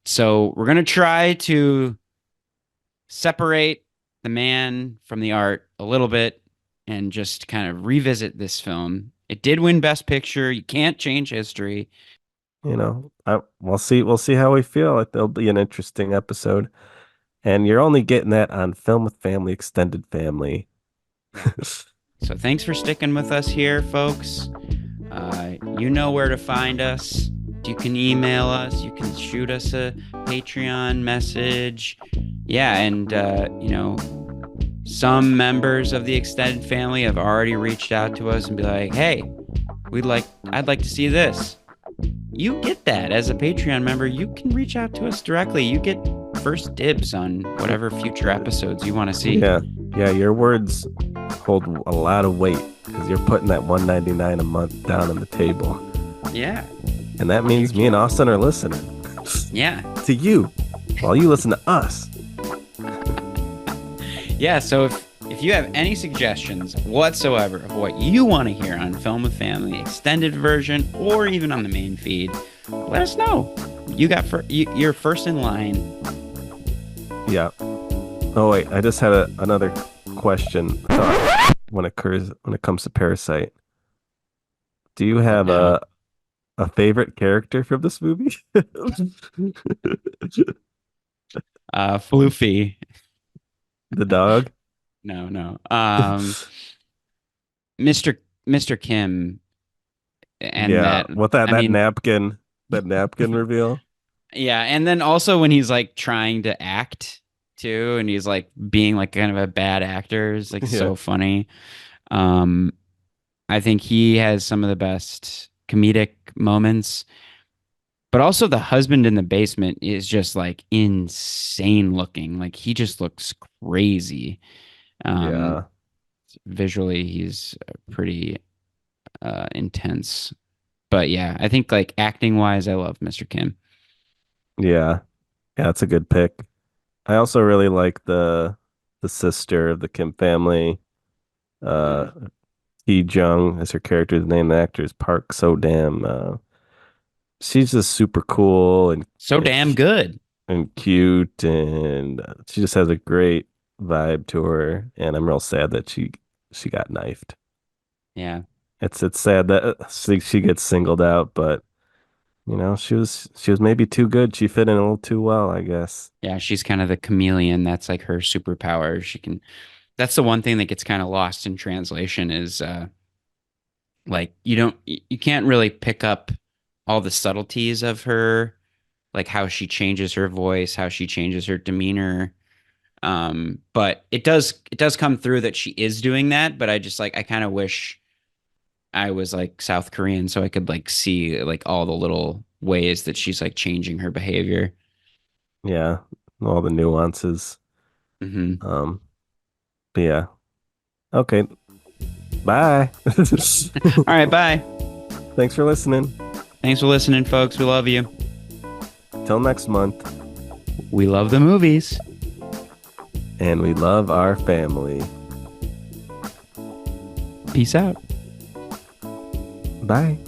So we're gonna try to separate the man from the art a little bit and just kind of revisit this film. It did win Best Picture. You can't change history. We'll see how we feel. It'll be an interesting episode. And you're only getting that on Film with Family Extended Family. Yeah. So thanks for sticking with us here, folks. You know where to find us. You can email us. You can shoot us a Patreon message. Yeah, and some members of the extended family have already reached out to us and be like, "Hey, I'd like to see this." You get that as a Patreon member. You can reach out to us directly. You get first dibs on whatever future episodes you want to see. Yeah. Yeah, your words hold a lot of weight because you're putting that 199 a month down on the table. Yeah. And that means me and Austin are listening Yeah. to you while you listen to us. Yeah, so if you have any suggestions whatsoever of what you want to hear on Film with Family extended version or even on the main feed, let us know. You're first in line. Yeah. Oh wait, I just had another question thought when it comes to Parasite. Do you have Now, a favorite character from this movie? Floofy. The dog? No, no. Mr. Mr. Kim and Yeah. that What I mean, that napkin reveal? yeah, and then also when he's like trying to act too, and he's like being like kind of a bad actor is like Yeah. so funny. Um, I think he has some of the best comedic moments, but also the husband in the basement is just like insane looking. Like he just looks crazy. Um, Yeah. visually, he's pretty intense. But yeah, I think like acting wise, I love Mr. Kim. Yeah. Yeah, that's a good pick. I also really like the sister of the Kim family. Mm. Uh Hee Jung as her character's name. The actor is Park So Damn. She's just super cool So damn good. and cute, and she just has a great vibe to her. And I'm real sad that she got knifed. Yeah. It's sad that she gets singled out, but she was maybe too good. She fit in a little too well, I guess. Yeah, she's kind of the chameleon. That's like her superpower. That's the one thing that gets kind of lost in translation is like you can't really pick up all the subtleties of her, like how she changes her voice, how she changes her demeanor. But it does come through that she is doing that, but I kind of wish I was like South Korean so I could like see like all the little ways that she's like changing her behavior. Yeah, all the nuances. Hmm. Um, but yeah. Okay. Bye. All right, bye. Thanks for listening. Thanks for listening, folks. We love you. Till next month. We love the movies. And we love our family. Peace out. Bye.